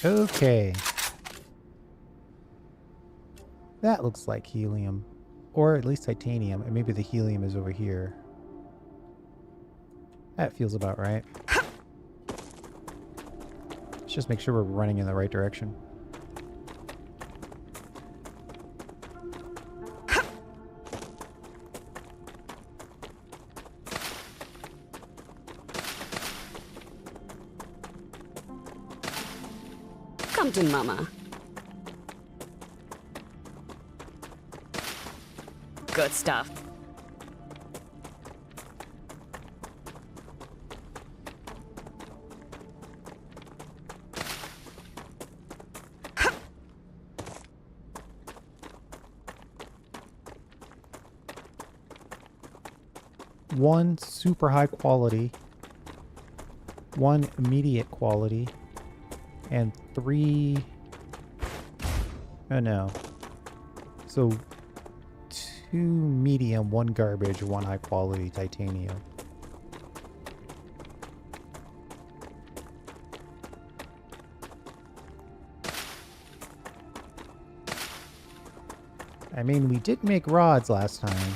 Speaker 1: Okay. That looks like helium. Or at least titanium. And maybe the helium is over here. That feels about right. Let's just make sure we're running in the right direction.
Speaker 2: Come to mama. Good stuff.
Speaker 1: One super high quality, one immediate quality, and 3... oh no. So 2 medium, 1 garbage, 1 high quality titanium. I mean, we did make rods last time.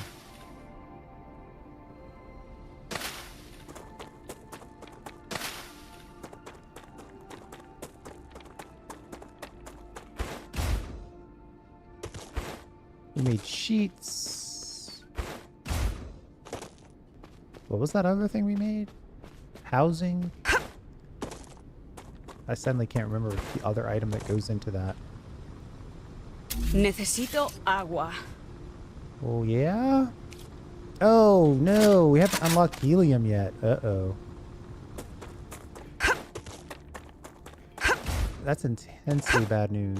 Speaker 1: We made sheets. What was that other thing we made? Housing? I suddenly can't remember the other item that goes into that.
Speaker 2: Necesito agua.
Speaker 1: Oh, yeah? Oh, no. We haven't unlocked helium yet. Uh-oh. That's intensely bad news.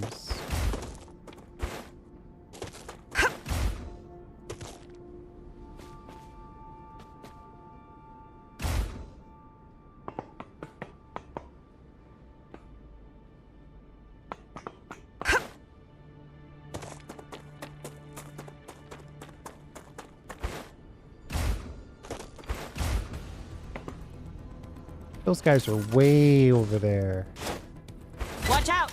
Speaker 1: Those guys are way over there.
Speaker 2: Watch out!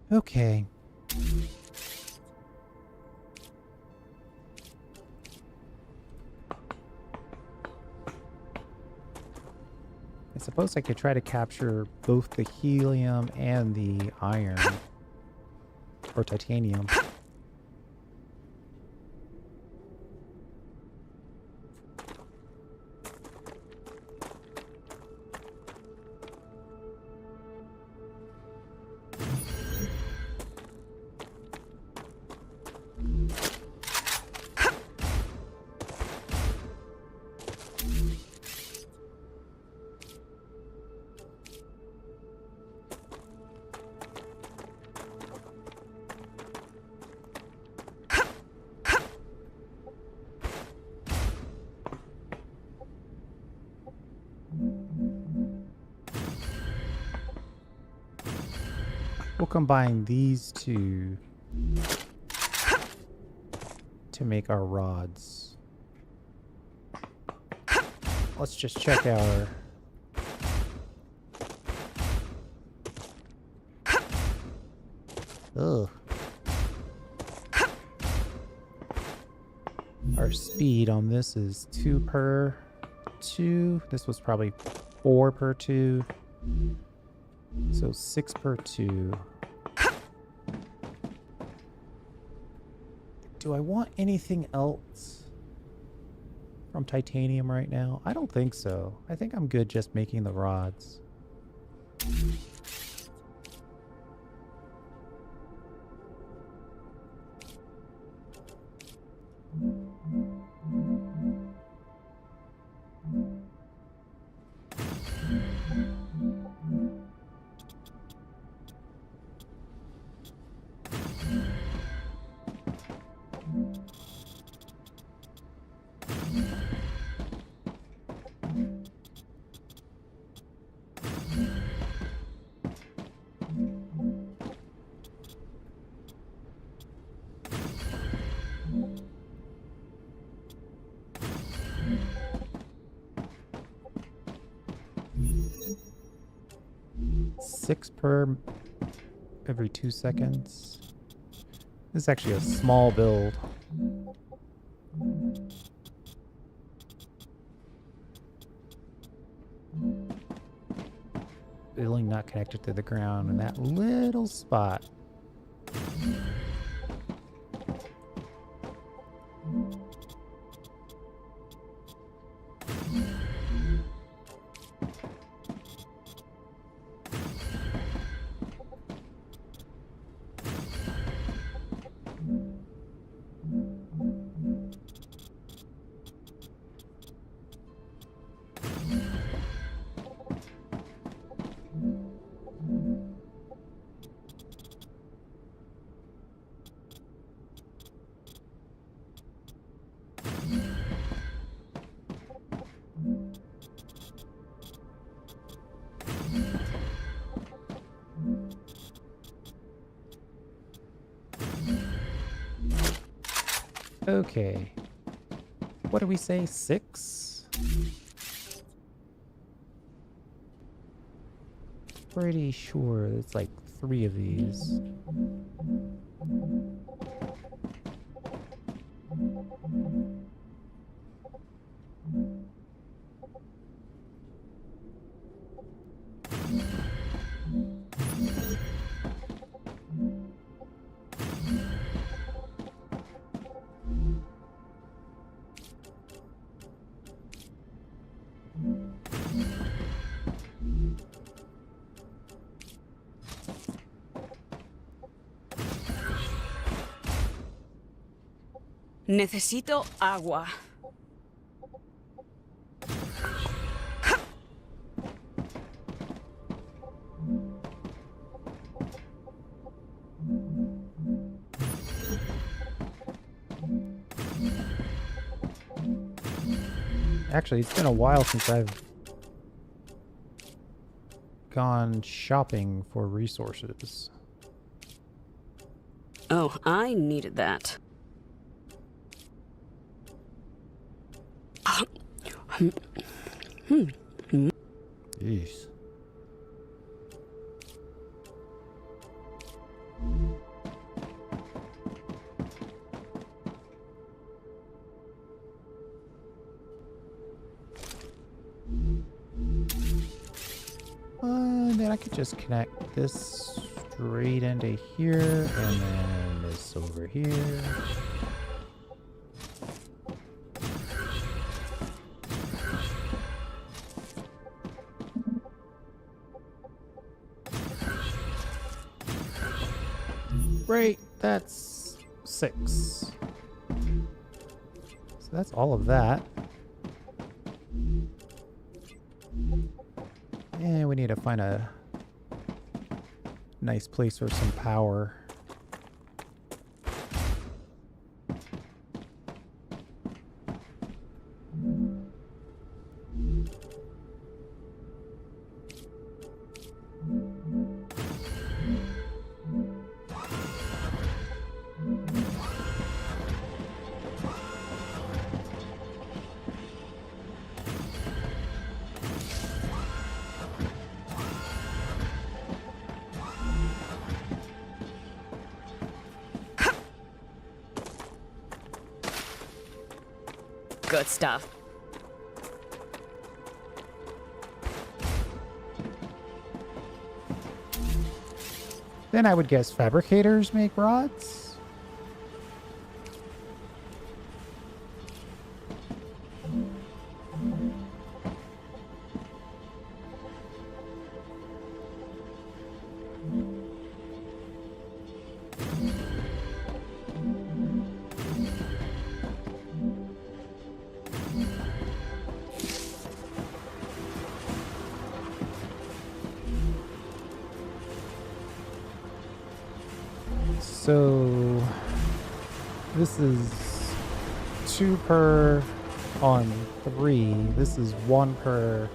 Speaker 1: Okay. I suppose I could try to capture both the helium and the iron. Or titanium. We'll combine these two to make our rods. Let's just check our... Ugh. Our speed on this is 2 per 2. This was probably 4 per 2. So 6 per 2. Do I want anything else from titanium right now? I don't think so. I think I'm good just making the rods. Six per every 2 seconds. This is actually a small build. Building not connected to the ground in that little spot. Okay. What do we say? 6? Pretty sure it's like 3 of these.
Speaker 2: Necesito agua.
Speaker 1: Actually, it's been a while since I've gone shopping for resources.
Speaker 2: Oh, I needed that.
Speaker 1: Jeez. Then I could just connect this straight into here, and then this over here. Great, that's 6. So that's all of that. And we need to find a nice place for some power.
Speaker 2: Good stuff.
Speaker 1: Then I would guess fabricators make rods. So this is 2 per on 3. This is 1 per.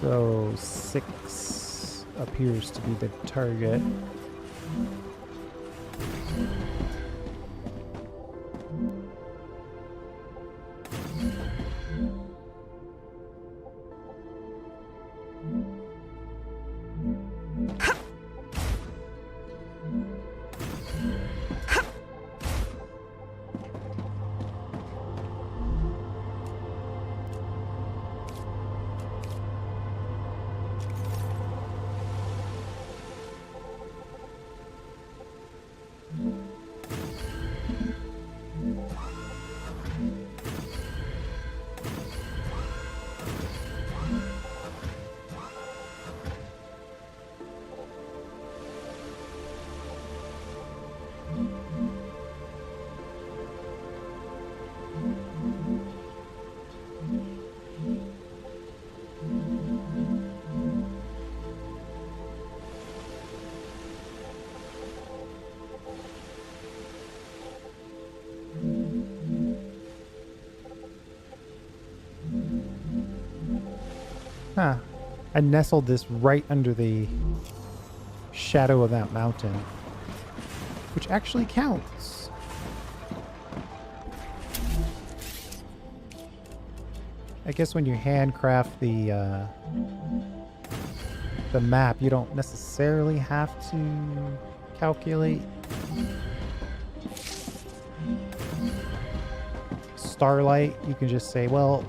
Speaker 1: So 6 appears to be the target. Huh. I nestled this right under the shadow of that mountain, which actually counts. I guess when you handcraft the map, you don't necessarily have to calculate starlight. You can just say, well,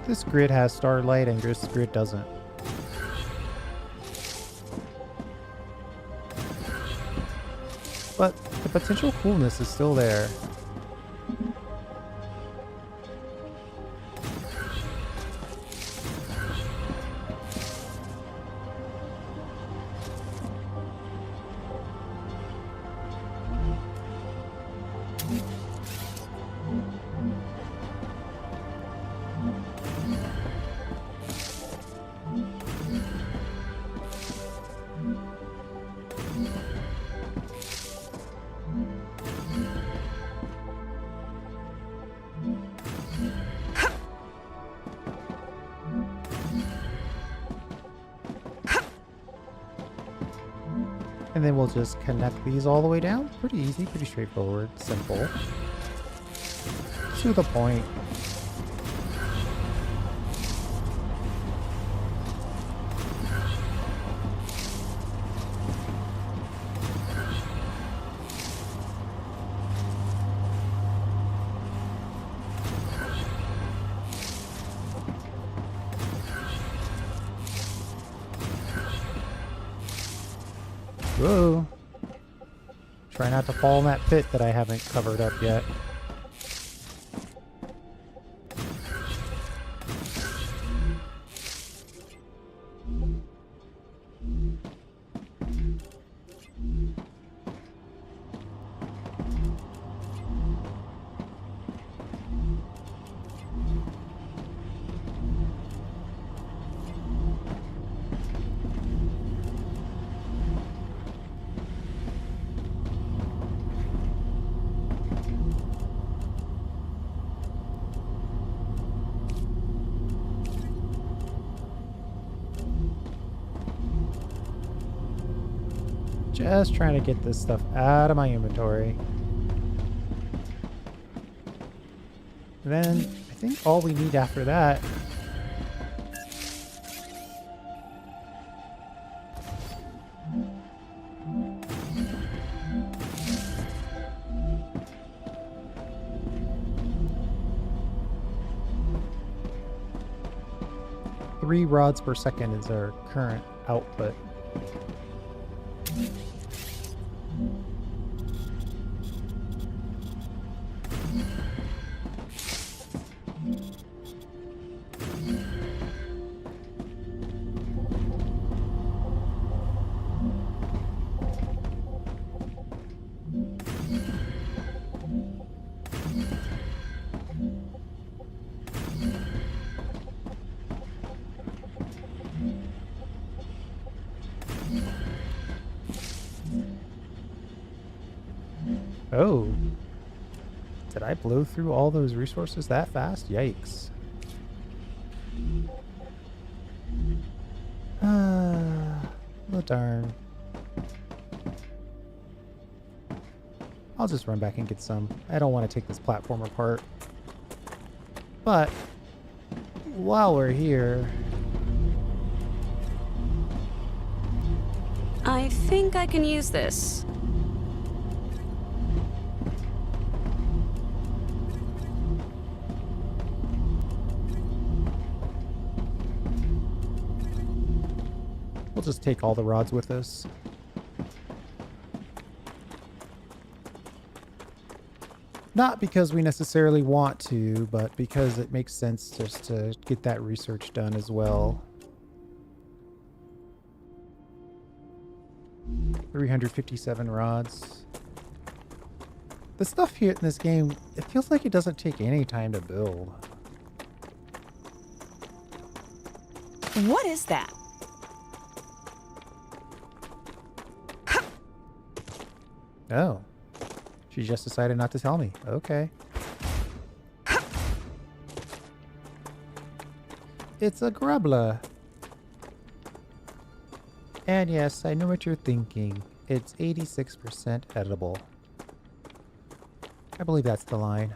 Speaker 1: this grid has starlight and this grid doesn't. But the potential coolness is still there. And then we'll just connect these all the way down. Pretty easy, pretty straightforward, simple. To the point. Whoa. Try not to fall in that pit that I haven't covered up yet. Just trying to get this stuff out of my inventory. Then I think all we need after that three rods per second is our current output. Oh, did I blow through all those resources that fast? Yikes. Well, darn. I'll just run back and get some. I don't want to take this platform apart. But while we're here,
Speaker 2: I think I can use this.
Speaker 1: we'll just take all the rods with us. Not because we necessarily want to, but because it makes sense just to get that research done as well. 357 rods. The stuff here in this game, it feels like it doesn't take any time to build.
Speaker 2: What is that?
Speaker 1: Oh. She just decided not to tell me. Okay. It's a grubla. And yes, I know what you're thinking. It's 86% edible. I believe that's the line.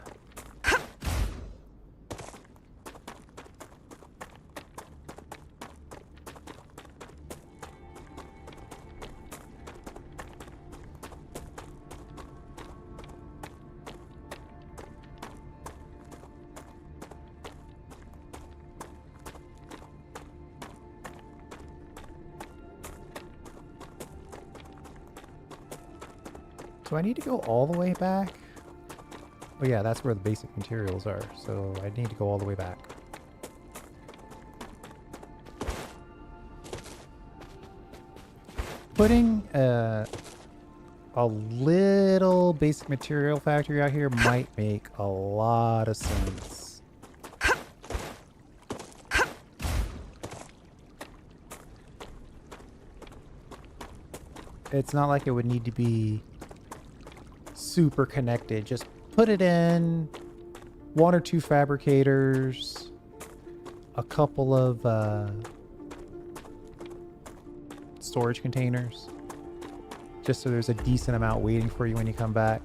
Speaker 1: Do I need to go all the way back? Oh yeah, that's where the basic materials are, so I need to go all the way back. Putting a little basic material factory out here might make a lot of sense. It's not like it would need to be super connected. Just put it in, one or two fabricators, a couple of storage containers. just so there's a decent amount waiting for you when you come back.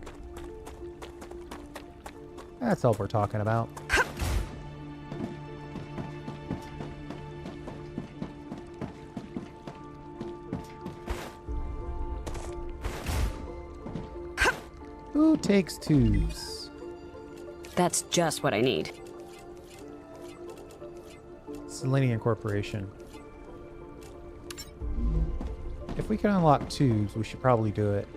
Speaker 1: That's all we're talking about. Who takes tubes?
Speaker 2: That's just what I need.
Speaker 1: Selenium Corporation. If we can unlock tubes, we should probably do it.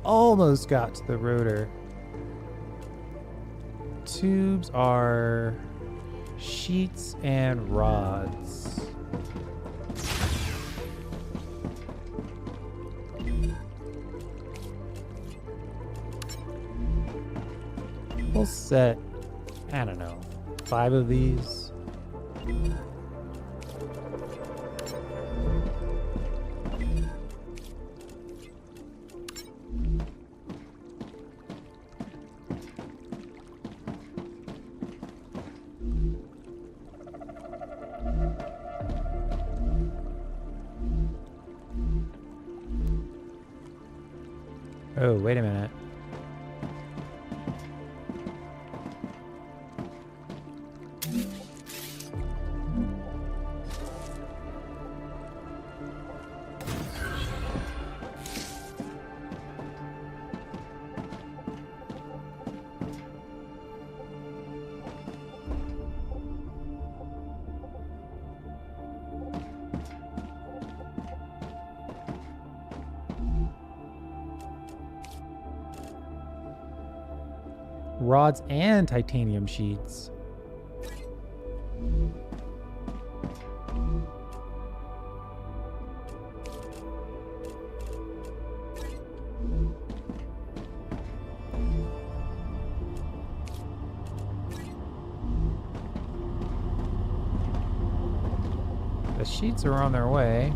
Speaker 1: Almost got to the rotor. Tubes are sheets and rods. We'll set, I don't know, 5 of these. Oh, wait a minute. Rods and titanium sheets. The sheets are on their way.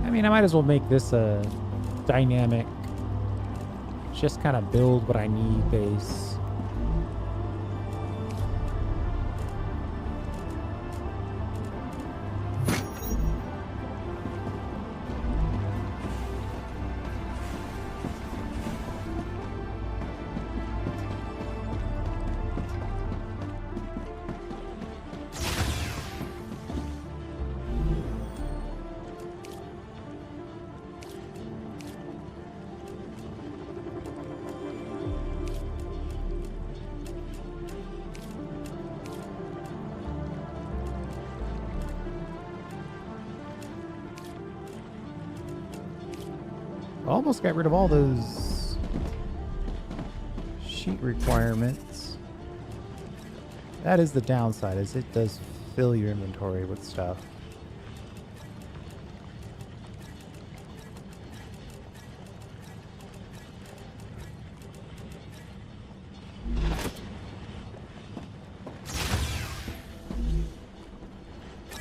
Speaker 1: I mean, I might as well make this a dynamic, just kind of build what I need base. Almost got rid of all those sheet requirements. That is the downside, is it does fill your inventory with stuff.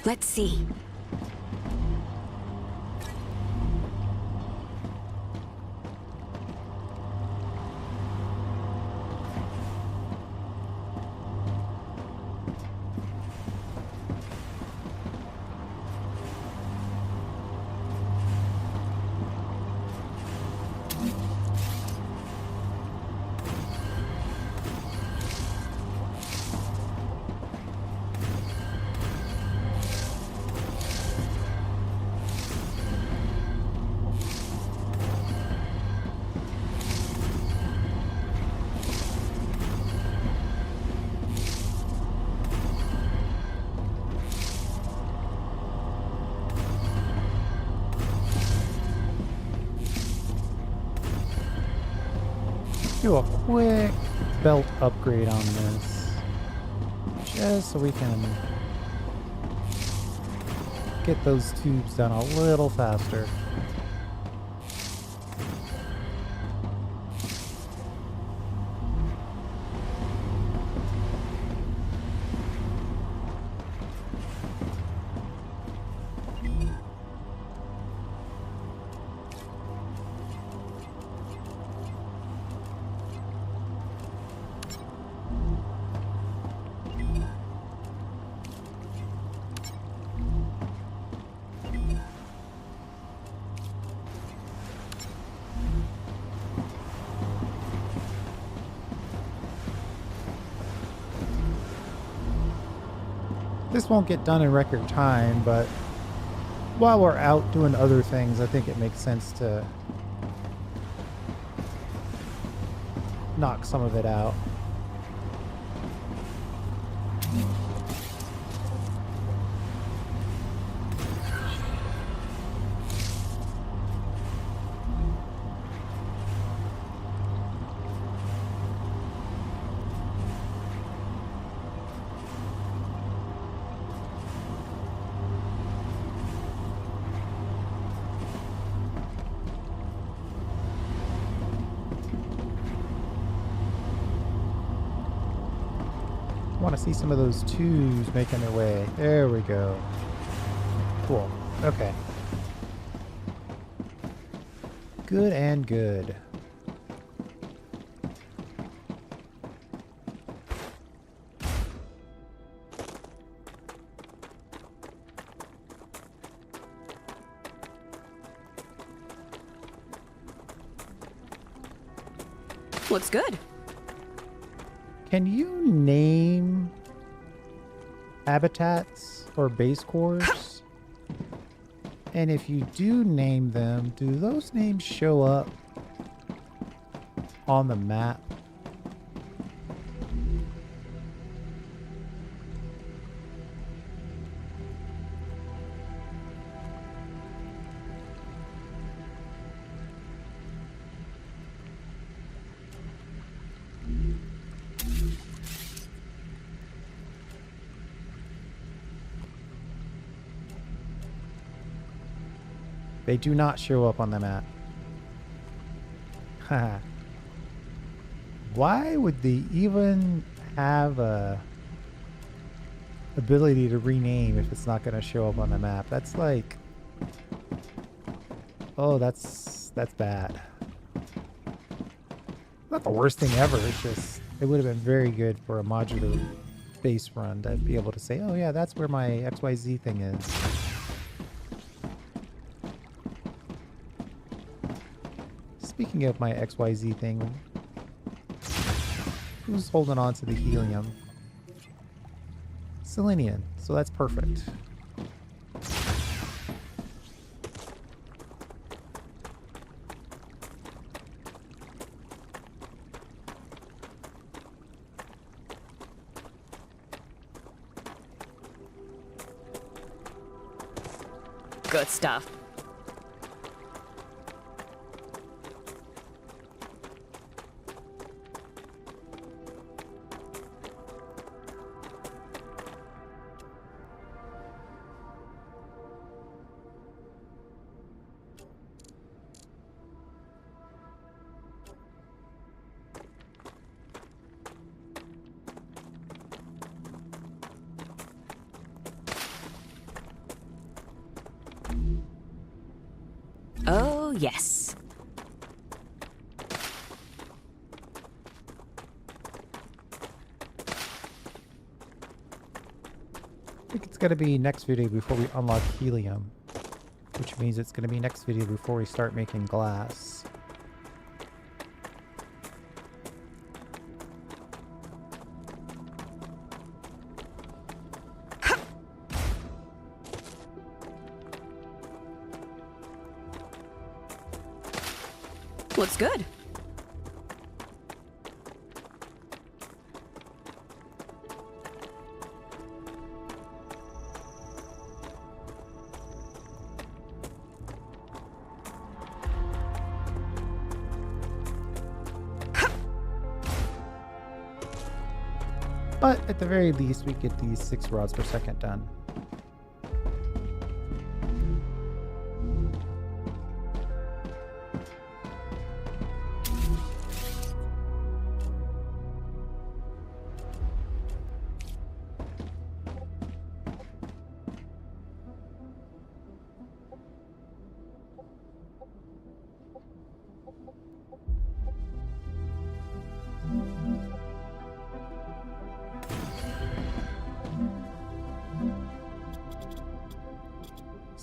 Speaker 2: Let's see. Do a quick belt upgrade on this, just so we can
Speaker 1: get those tubes done a little faster. This won't get done in record time, but while we're out doing other things, I think it makes sense to knock some of it out. I want to see some of those tubes making their way. There we go. Cool. Okay. Good and good.
Speaker 2: Looks good.
Speaker 1: Can you name habitats or base cores? And if you do name them, do those names show up on the map? They do not show up on the map. Haha. Why would they even have a ability to rename if it's not going to show up on the map? That's like, oh, that's bad. Not the worst thing ever. It's just it would have been very good for a modular base run to be able to say, oh yeah, that's where my XYZ thing is. Speaking of my XYZ thing, who's holding on to the helium? Selenian, so that's perfect.
Speaker 2: Good stuff. Oh, yes.
Speaker 1: I think it's going to be next video before we unlock helium, which means it's going to be next video before we start making glass.
Speaker 2: Looks good.
Speaker 1: But at the very least, we get these 6 rods per second done.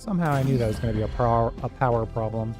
Speaker 1: Somehow I knew that was going to be a power problem.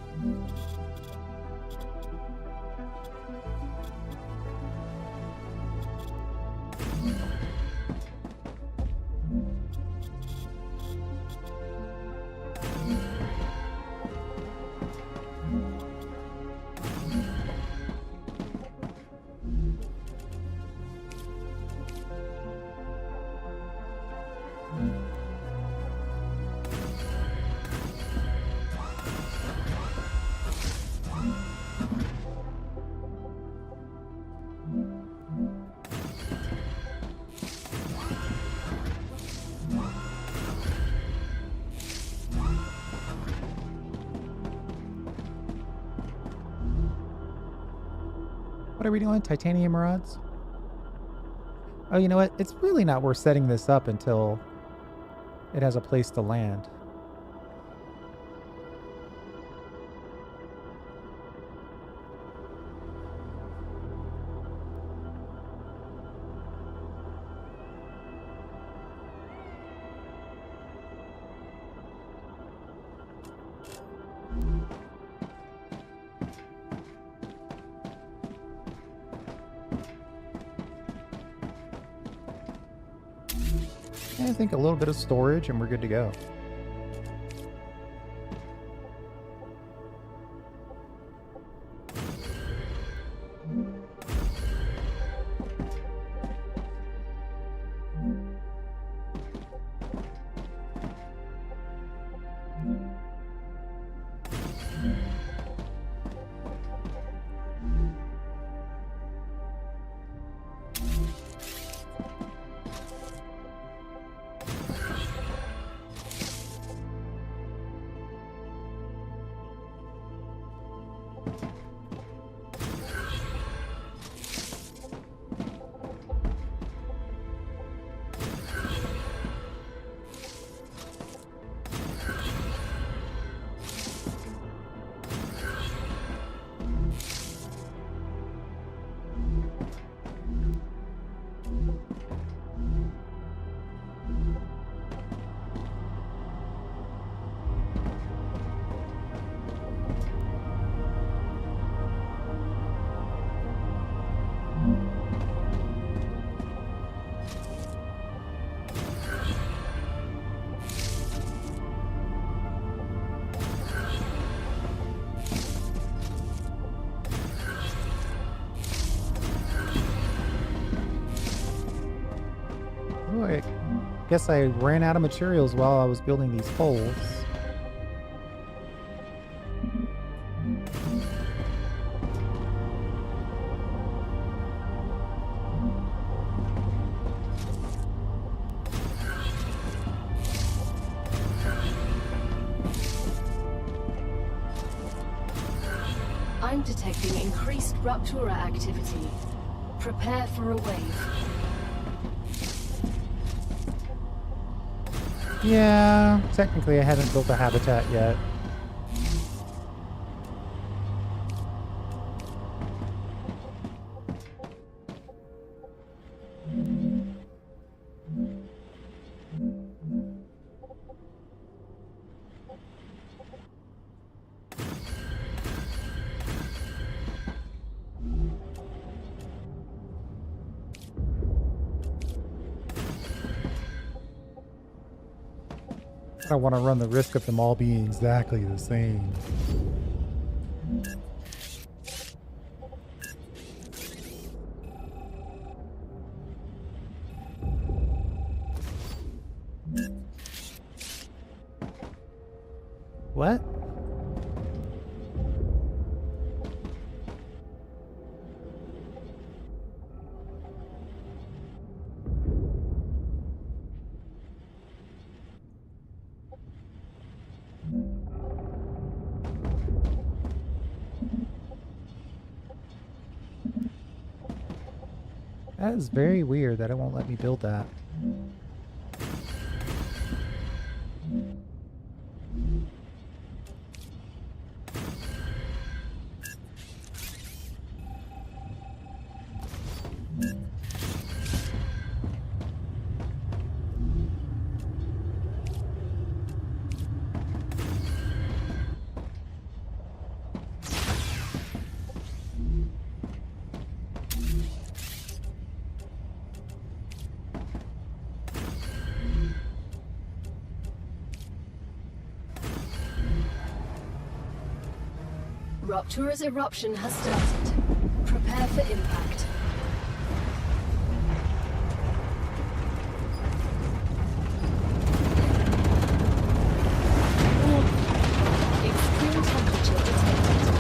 Speaker 1: What are we doing? Titanium rods? Oh, you know what? It's really not worth setting this up until it has a place to land. I think a little bit of storage and we're good to go. Oh, I guess I ran out of materials while I was building these holes.
Speaker 3: I'm detecting increased Ruptura activity. Prepare for a wave.
Speaker 1: Yeah, technically I haven't built a habitat yet. I don't want to run the risk of them all being exactly the same. What? That is very weird that it won't let me build that.
Speaker 3: Ruptura's eruption has started. Prepare for impact. Extreme temperature detected.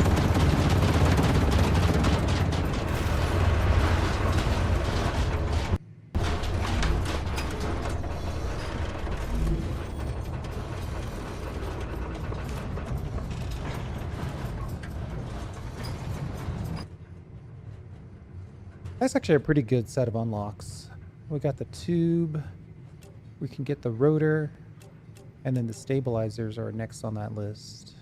Speaker 1: That's actually a pretty good set of unlocks. We got the tube, we can get the rotor, and then the stabilizers are next on that list.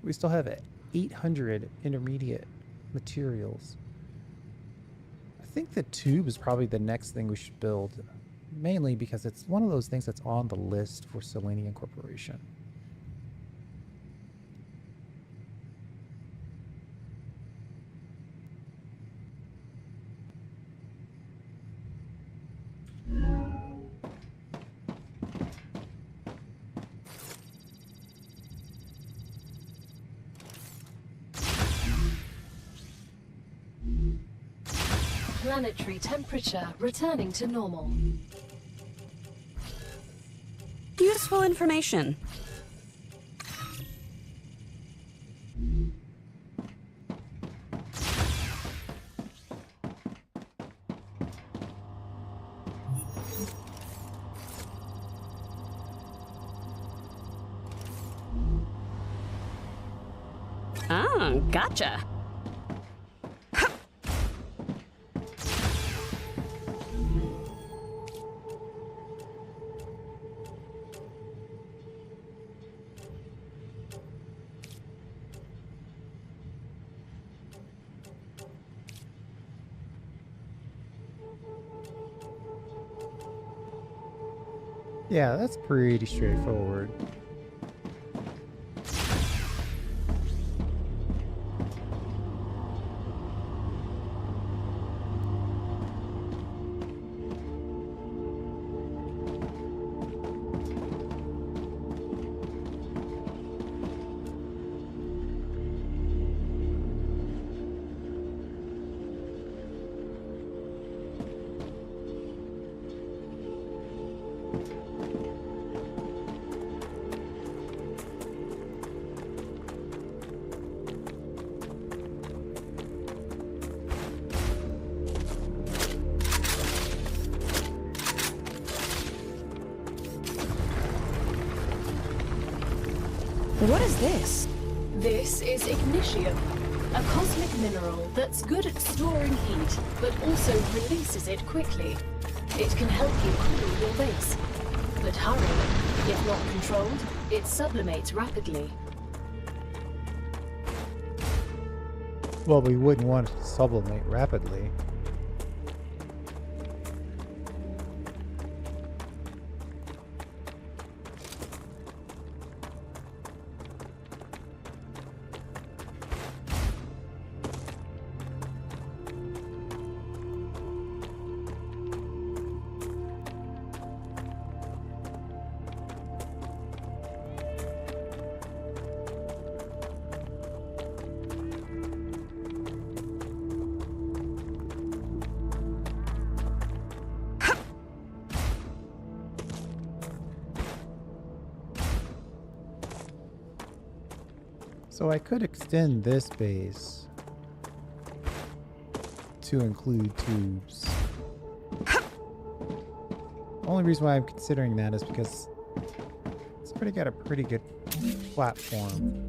Speaker 1: We still have 800 intermediate materials. I think the tube is probably the next thing we should build, mainly because it's one of those things that's on the list for Selenium Corporation.
Speaker 3: Planetary temperature returning to normal.
Speaker 2: Useful information. Ah, gotcha.
Speaker 1: Yeah, that's pretty straightforward.
Speaker 2: What is this?
Speaker 3: This is ignitium, a cosmic mineral that's good at storing heat, but also releases it quickly. It can help you cool your base. But hurry, if not controlled, it sublimates rapidly.
Speaker 1: Well, we wouldn't want it to sublimate rapidly. So I could extend this base to include tubes. Only reason why I'm considering that is because it's got a pretty good platform.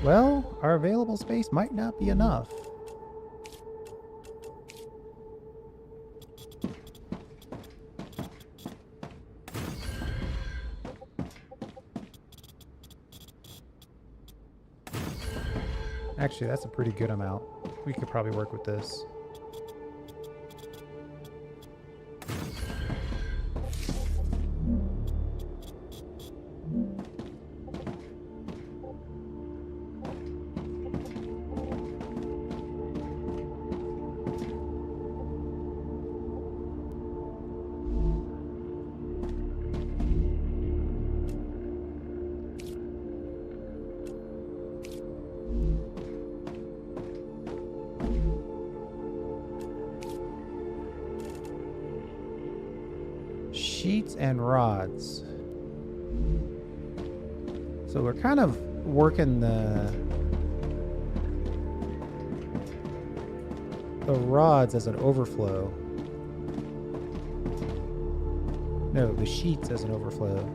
Speaker 1: Well, our available space might not be enough. Actually, that's a pretty good amount. We could probably work with this. Sheets and rods. So we're kind of working the rods as an overflow. No, the sheets as an overflow.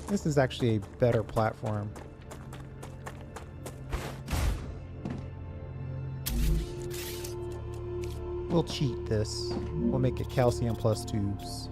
Speaker 1: This is actually a better platform. We'll cheat this. We'll make it calcium plus tubes.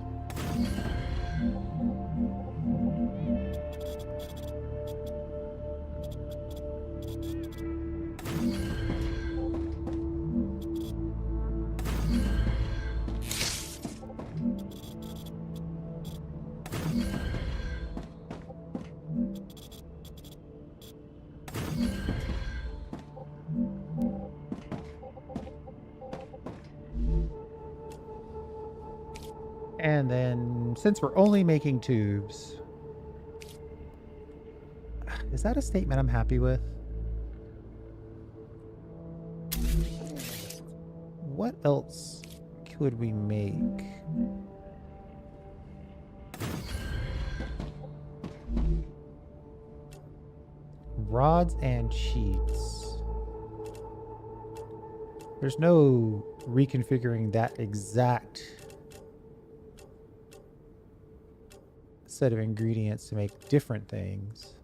Speaker 1: And then, since we're only making tubes, is that a statement I'm happy with? What else could we make? Rods and sheets. There's no reconfiguring that exact set of ingredients to make different things.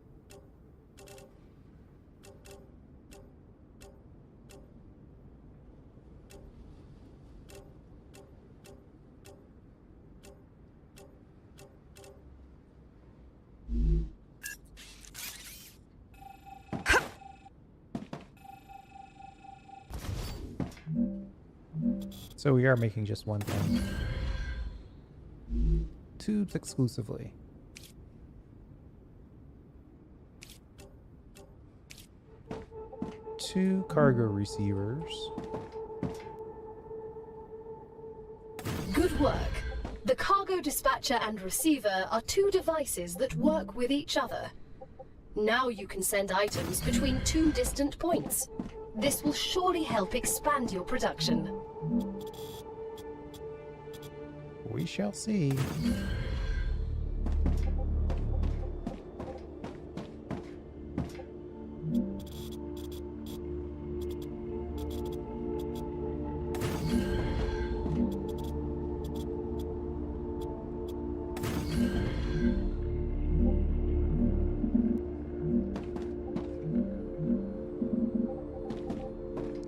Speaker 1: So we are making just one thing. Tubes exclusively. Two cargo receivers.
Speaker 3: Good work. The cargo dispatcher and receiver are two devices that work with each other. Now you can send items between two distant points. This will surely help expand your production.
Speaker 1: We shall see.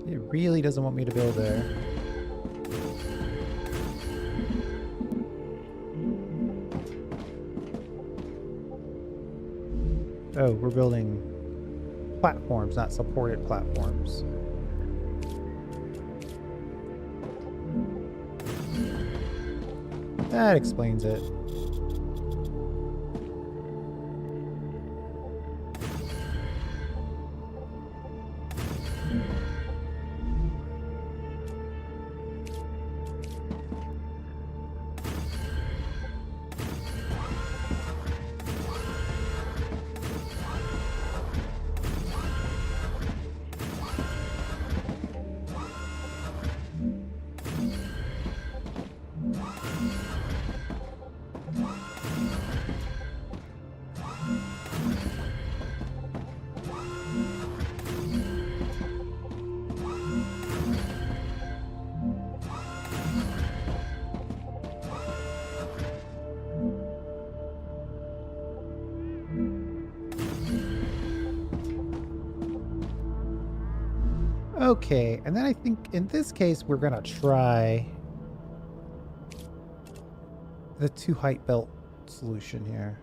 Speaker 1: It really doesn't want me to build there. Oh, we're building platforms, not supported platforms. That explains it. Okay, and then I think in this case we're gonna try the 2 height belt solution here.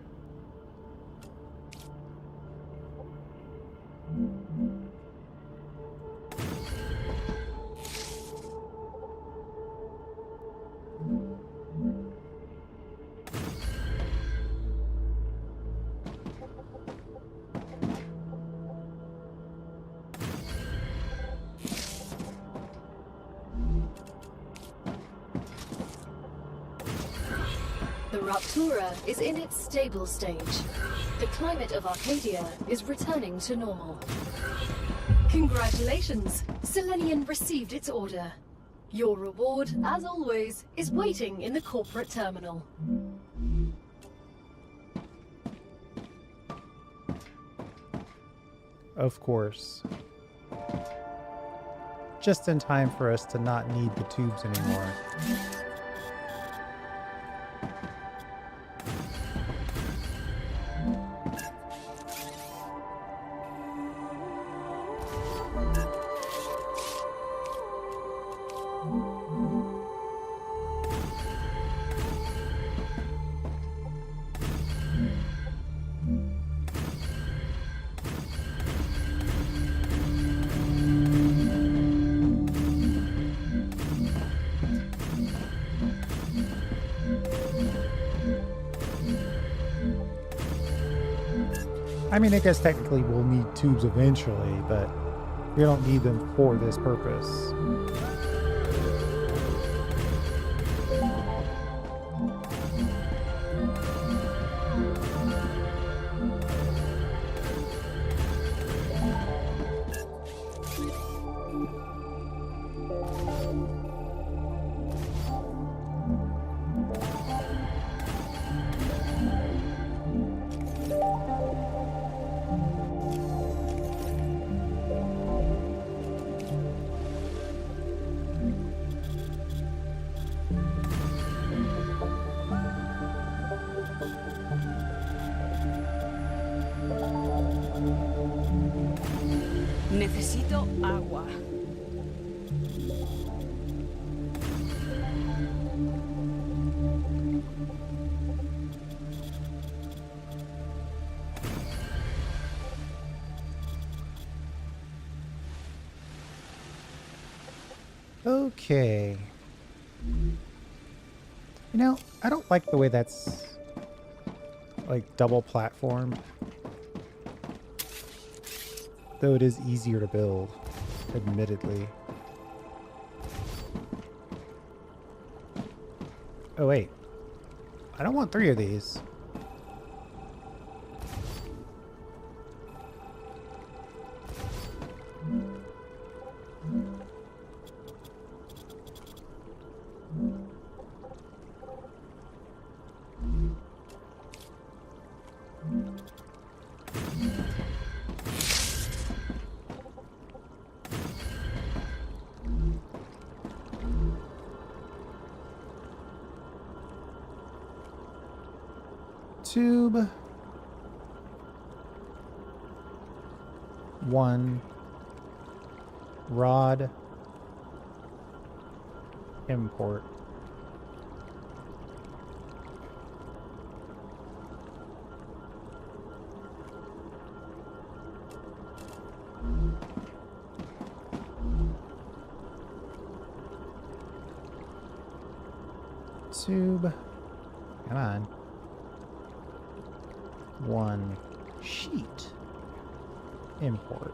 Speaker 3: The Raptura is in its stable stage. The climate of Arcadia is returning to normal. Congratulations! Selenian received its order. Your reward, as always, is waiting in the corporate terminal.
Speaker 1: Of course. Just in time for us to not need the tubes anymore. I mean, I guess technically we'll need tubes eventually, but we don't need them for this purpose.
Speaker 2: Necesito agua.
Speaker 1: Okay. You know, I don't like the way that's like double platformed. Though it is easier to build, admittedly. Oh wait. I don't want 3 of these. Tube 1 rod import. Tube, come on. 1 sheet import.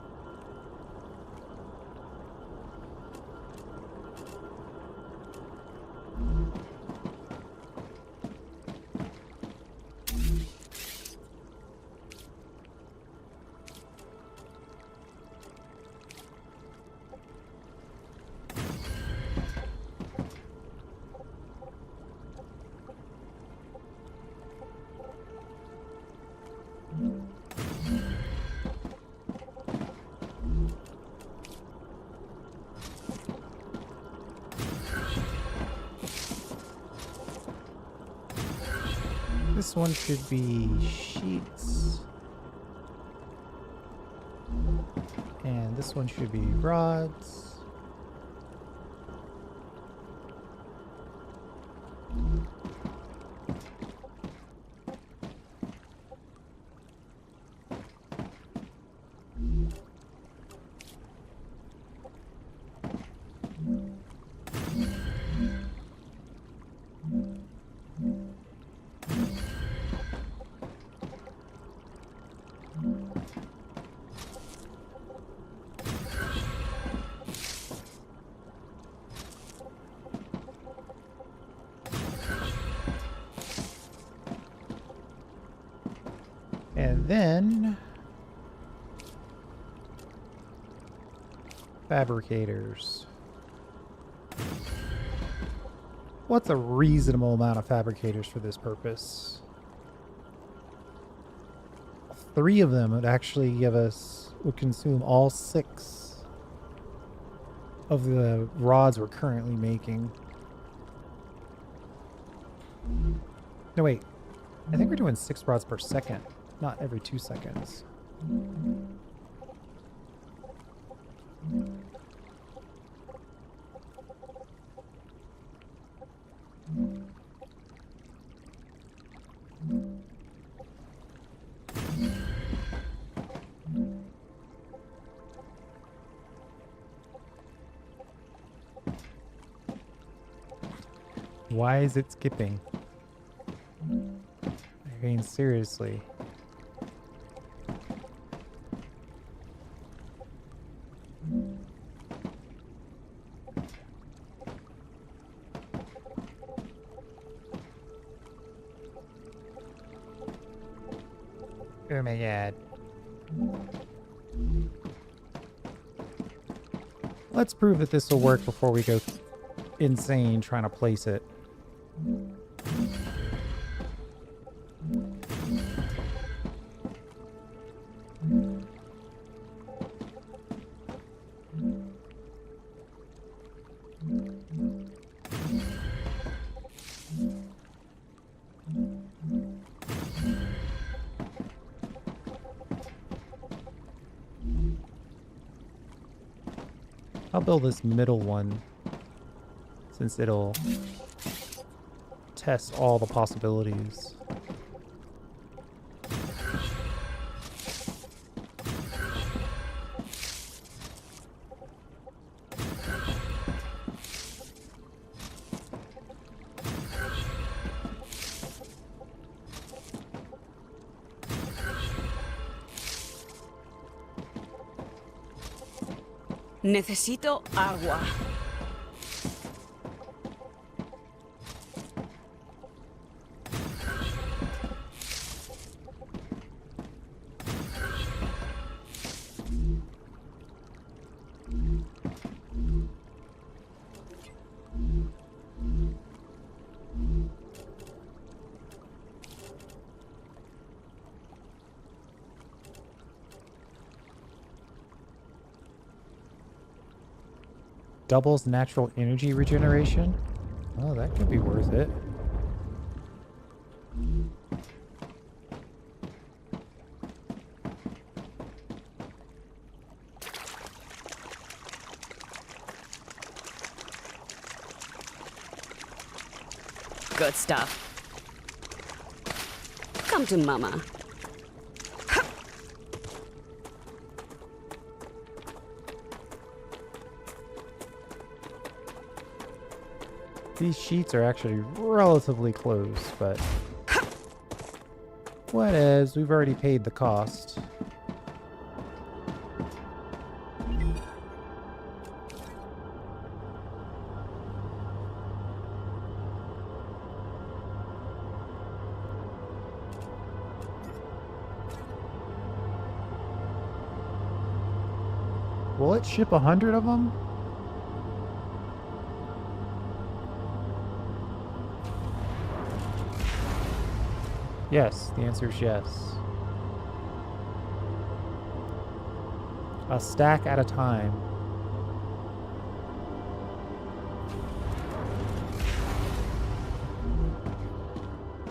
Speaker 1: This one should be sheets. And this one should be rods. And then fabricators. What's a reasonable amount of fabricators for this purpose? 3 of them would actually would consume all 6 of the rods we're currently making. No, wait. I think we're doing 6 rods per second, not every 2 seconds. Why is it skipping? I mean, seriously. Oh my god. Let's prove that this will work before we go insane trying to place it. I'll build this middle one since it'll test all the possibilities.
Speaker 2: Necesito agua.
Speaker 1: Doubles natural energy regeneration? Oh, that could be worth it.
Speaker 2: Good stuff. Come to mama.
Speaker 1: These sheets are actually relatively close, but what is? We've already paid the cost. Will it ship 100 of them? Yes, the answer is yes. A stack at a time.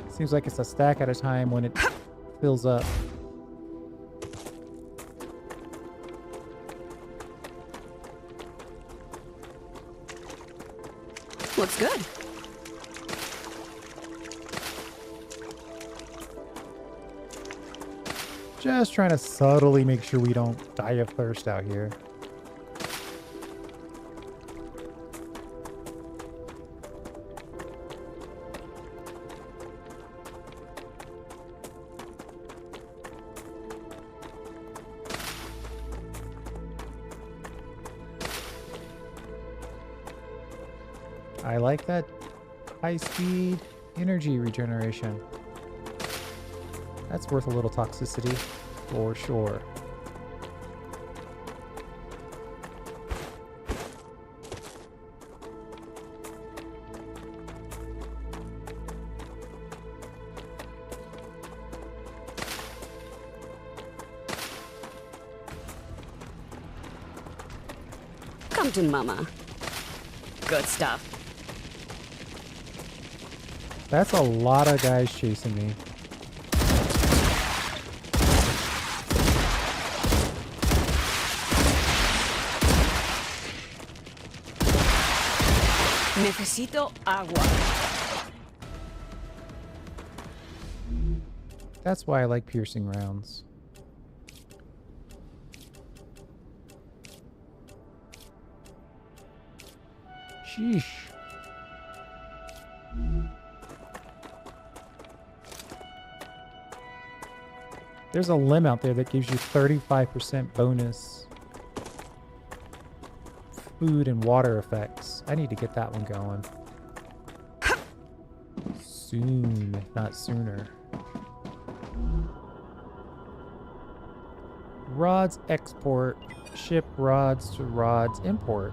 Speaker 1: Seems like it's a stack at a time when it fills up.
Speaker 2: Looks good.
Speaker 1: Just trying to subtly make sure we don't die of thirst out here. I like that high-speed energy regeneration. That's worth a little toxicity, for sure.
Speaker 2: Come to mama. Good stuff.
Speaker 1: That's a lot of guys chasing me.
Speaker 2: Necesito agua.
Speaker 1: That's why I like piercing rounds. Sheesh. There's a limb out there that gives you 35% bonus food and water effects. I need to get that one going. Soon, if not sooner. Rods export. Ship rods to rods import.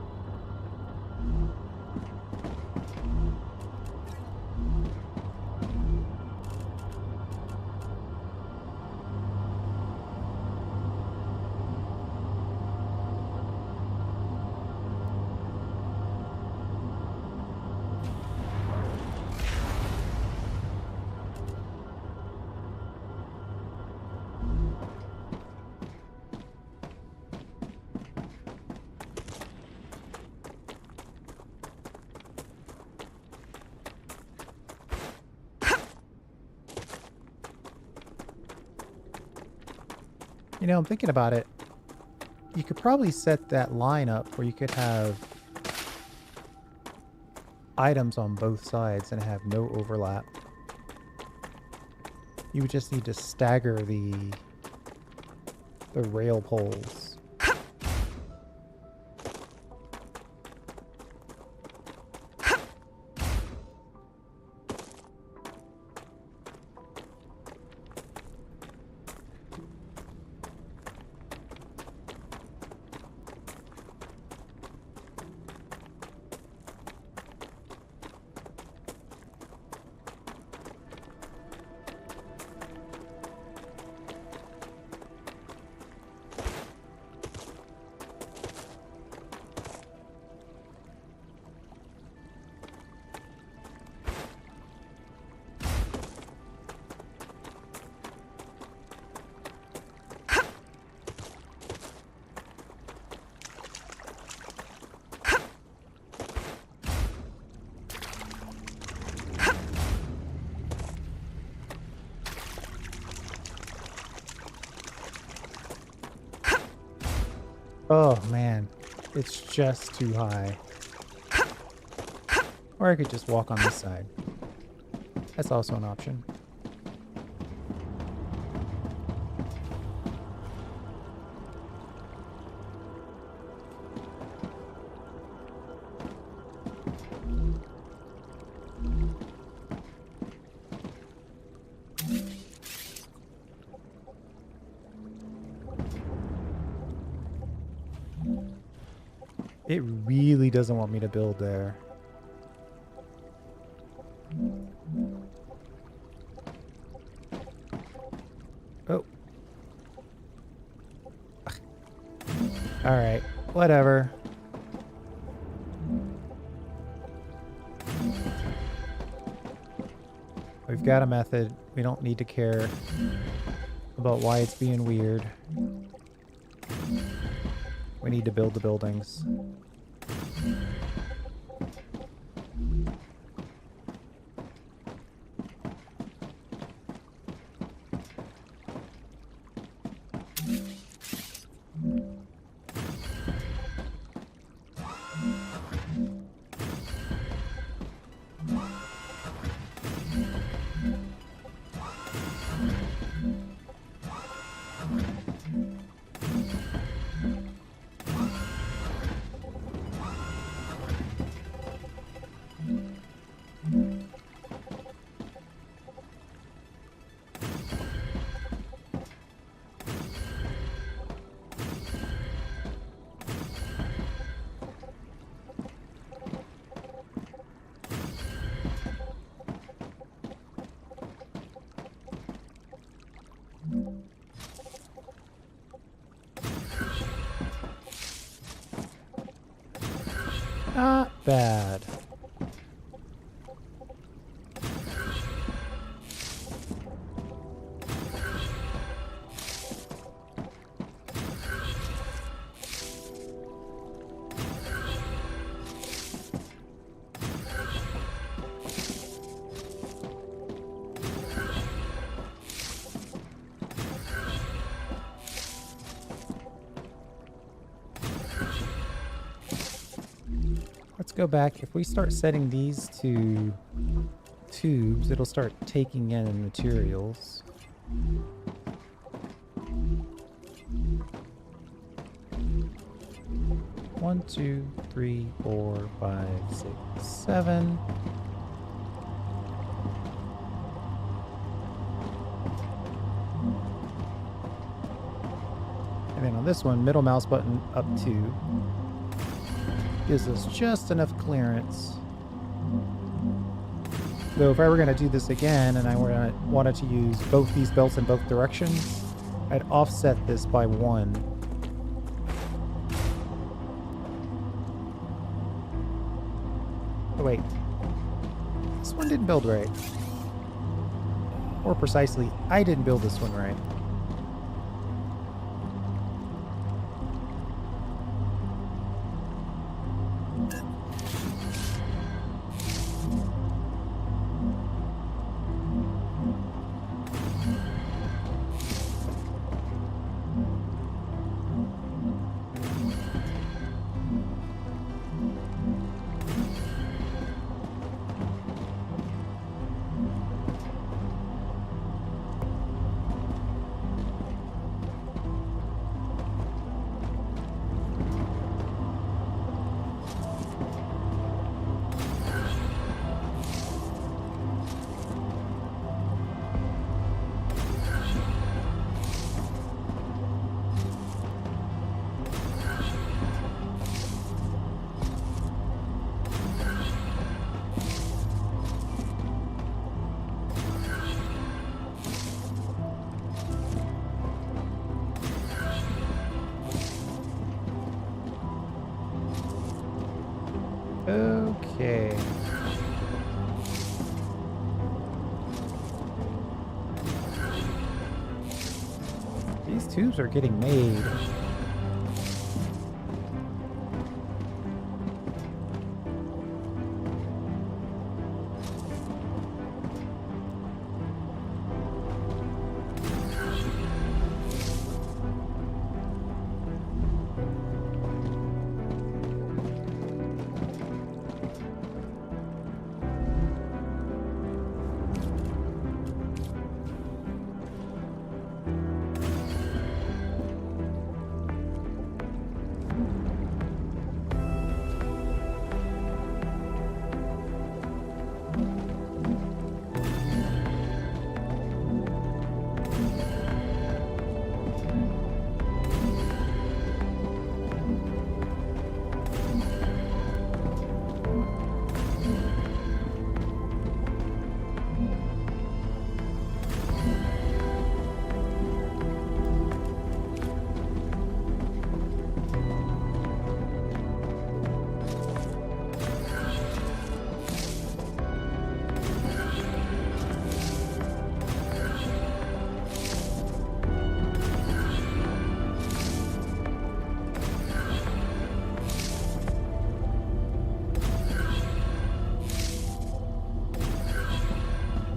Speaker 1: You know, I'm thinking about it. You could probably set that line up where you could have items on both sides and have no overlap. You would just need to stagger the rail poles. Oh man, it's just too high. Or I could just walk on this side. That's also an option. It really doesn't want me to build there. Oh. Alright, whatever. We've got a method. We don't need to care about why it's being weird. We need to build the buildings. bad. Let's go back. If we start setting these to tubes, it'll start taking in materials. One, two, three, 4, 5, 6, 7. And then on this one, middle mouse button up to gives us just enough clearance. Though if I were going to do this again and I wanted to use both these belts in both directions, I'd offset this by 1. Oh wait, this one didn't build right. More precisely, I didn't build this one right. Okay. These tubes are getting made.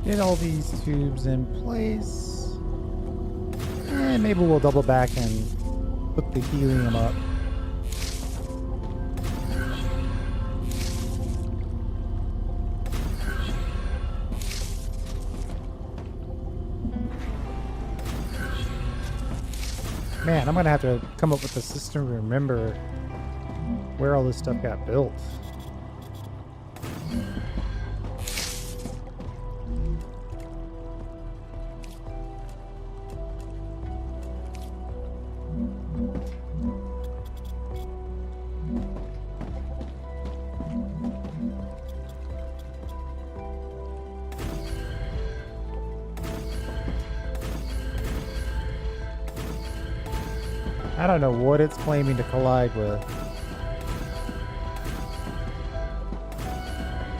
Speaker 1: Get all these tubes in place. And maybe we'll double back and hook the helium up. Man, I'm gonna have to come up with a system to remember where all this stuff got built. I don't know what it's claiming to collide with.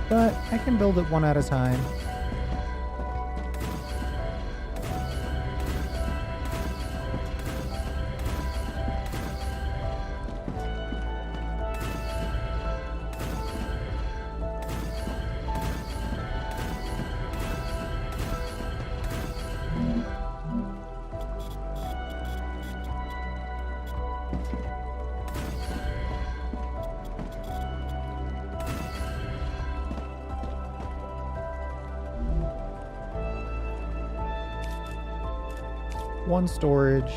Speaker 1: but I can build it one at a time. One storage,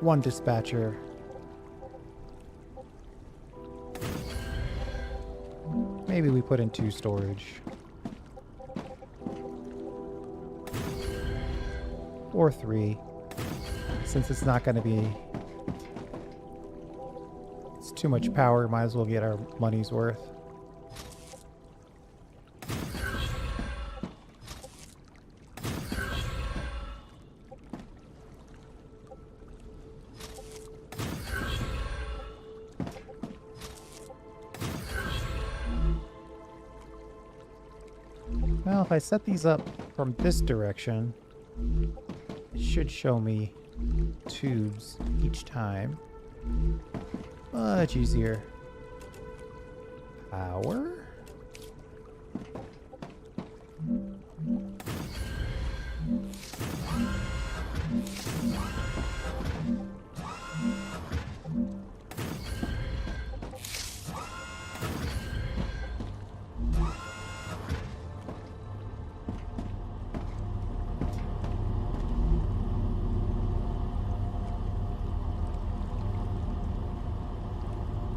Speaker 1: one dispatcher, maybe we put in 2 storage, or 3, since it's not going to be, it's too much power, might as well get our money's worth. Well, if I set these up from this direction, it should show me tubes each time. Much easier. Power?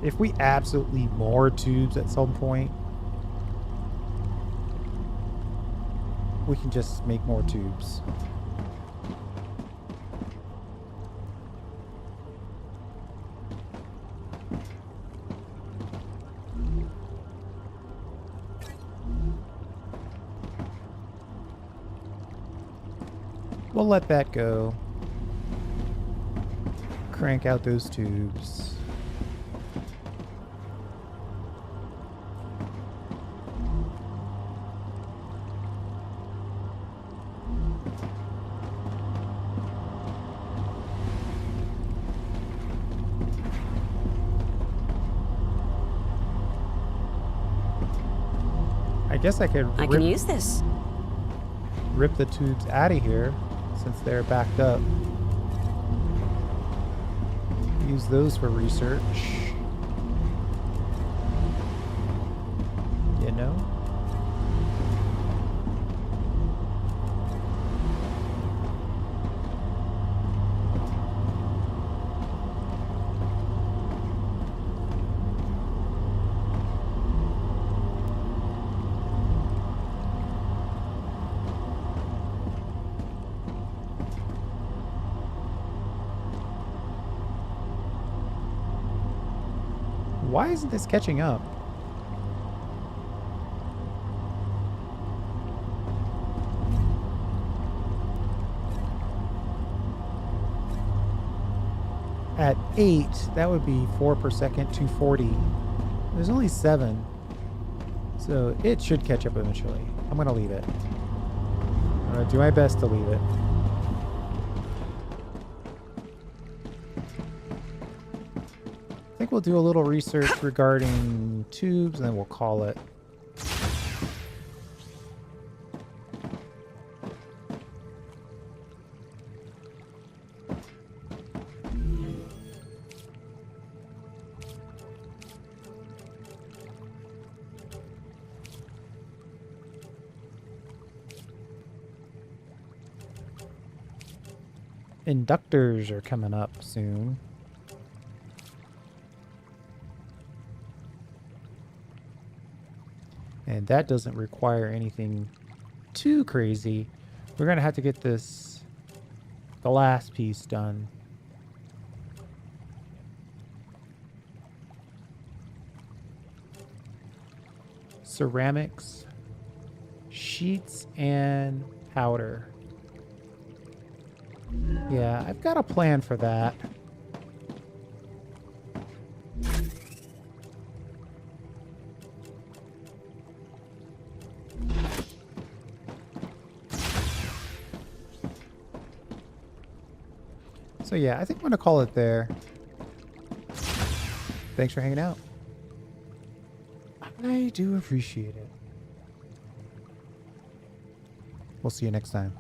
Speaker 1: If we absolutely need more tubes at some point, we can just make more tubes. We'll let that go. Crank out those tubes. I guess I could
Speaker 2: I can use this.
Speaker 1: rip the tubes out of here since they're backed up. Use those for research. You know? Why isn't this catching up? At 8, that would be 4 per second, 240. There's only 7. So it should catch up eventually. I'm going to leave it. I'm going to do my best to leave it. I think we'll do a little research regarding tubes and then we'll call it. Inductors are coming up soon. And that doesn't require anything too crazy. We're going to have to get the last piece done. Ceramics, sheets, and powder. Yeah, I've got a plan for that. So yeah, I think I'm going to call it there. Thanks for hanging out. I do appreciate it. We'll see you next time.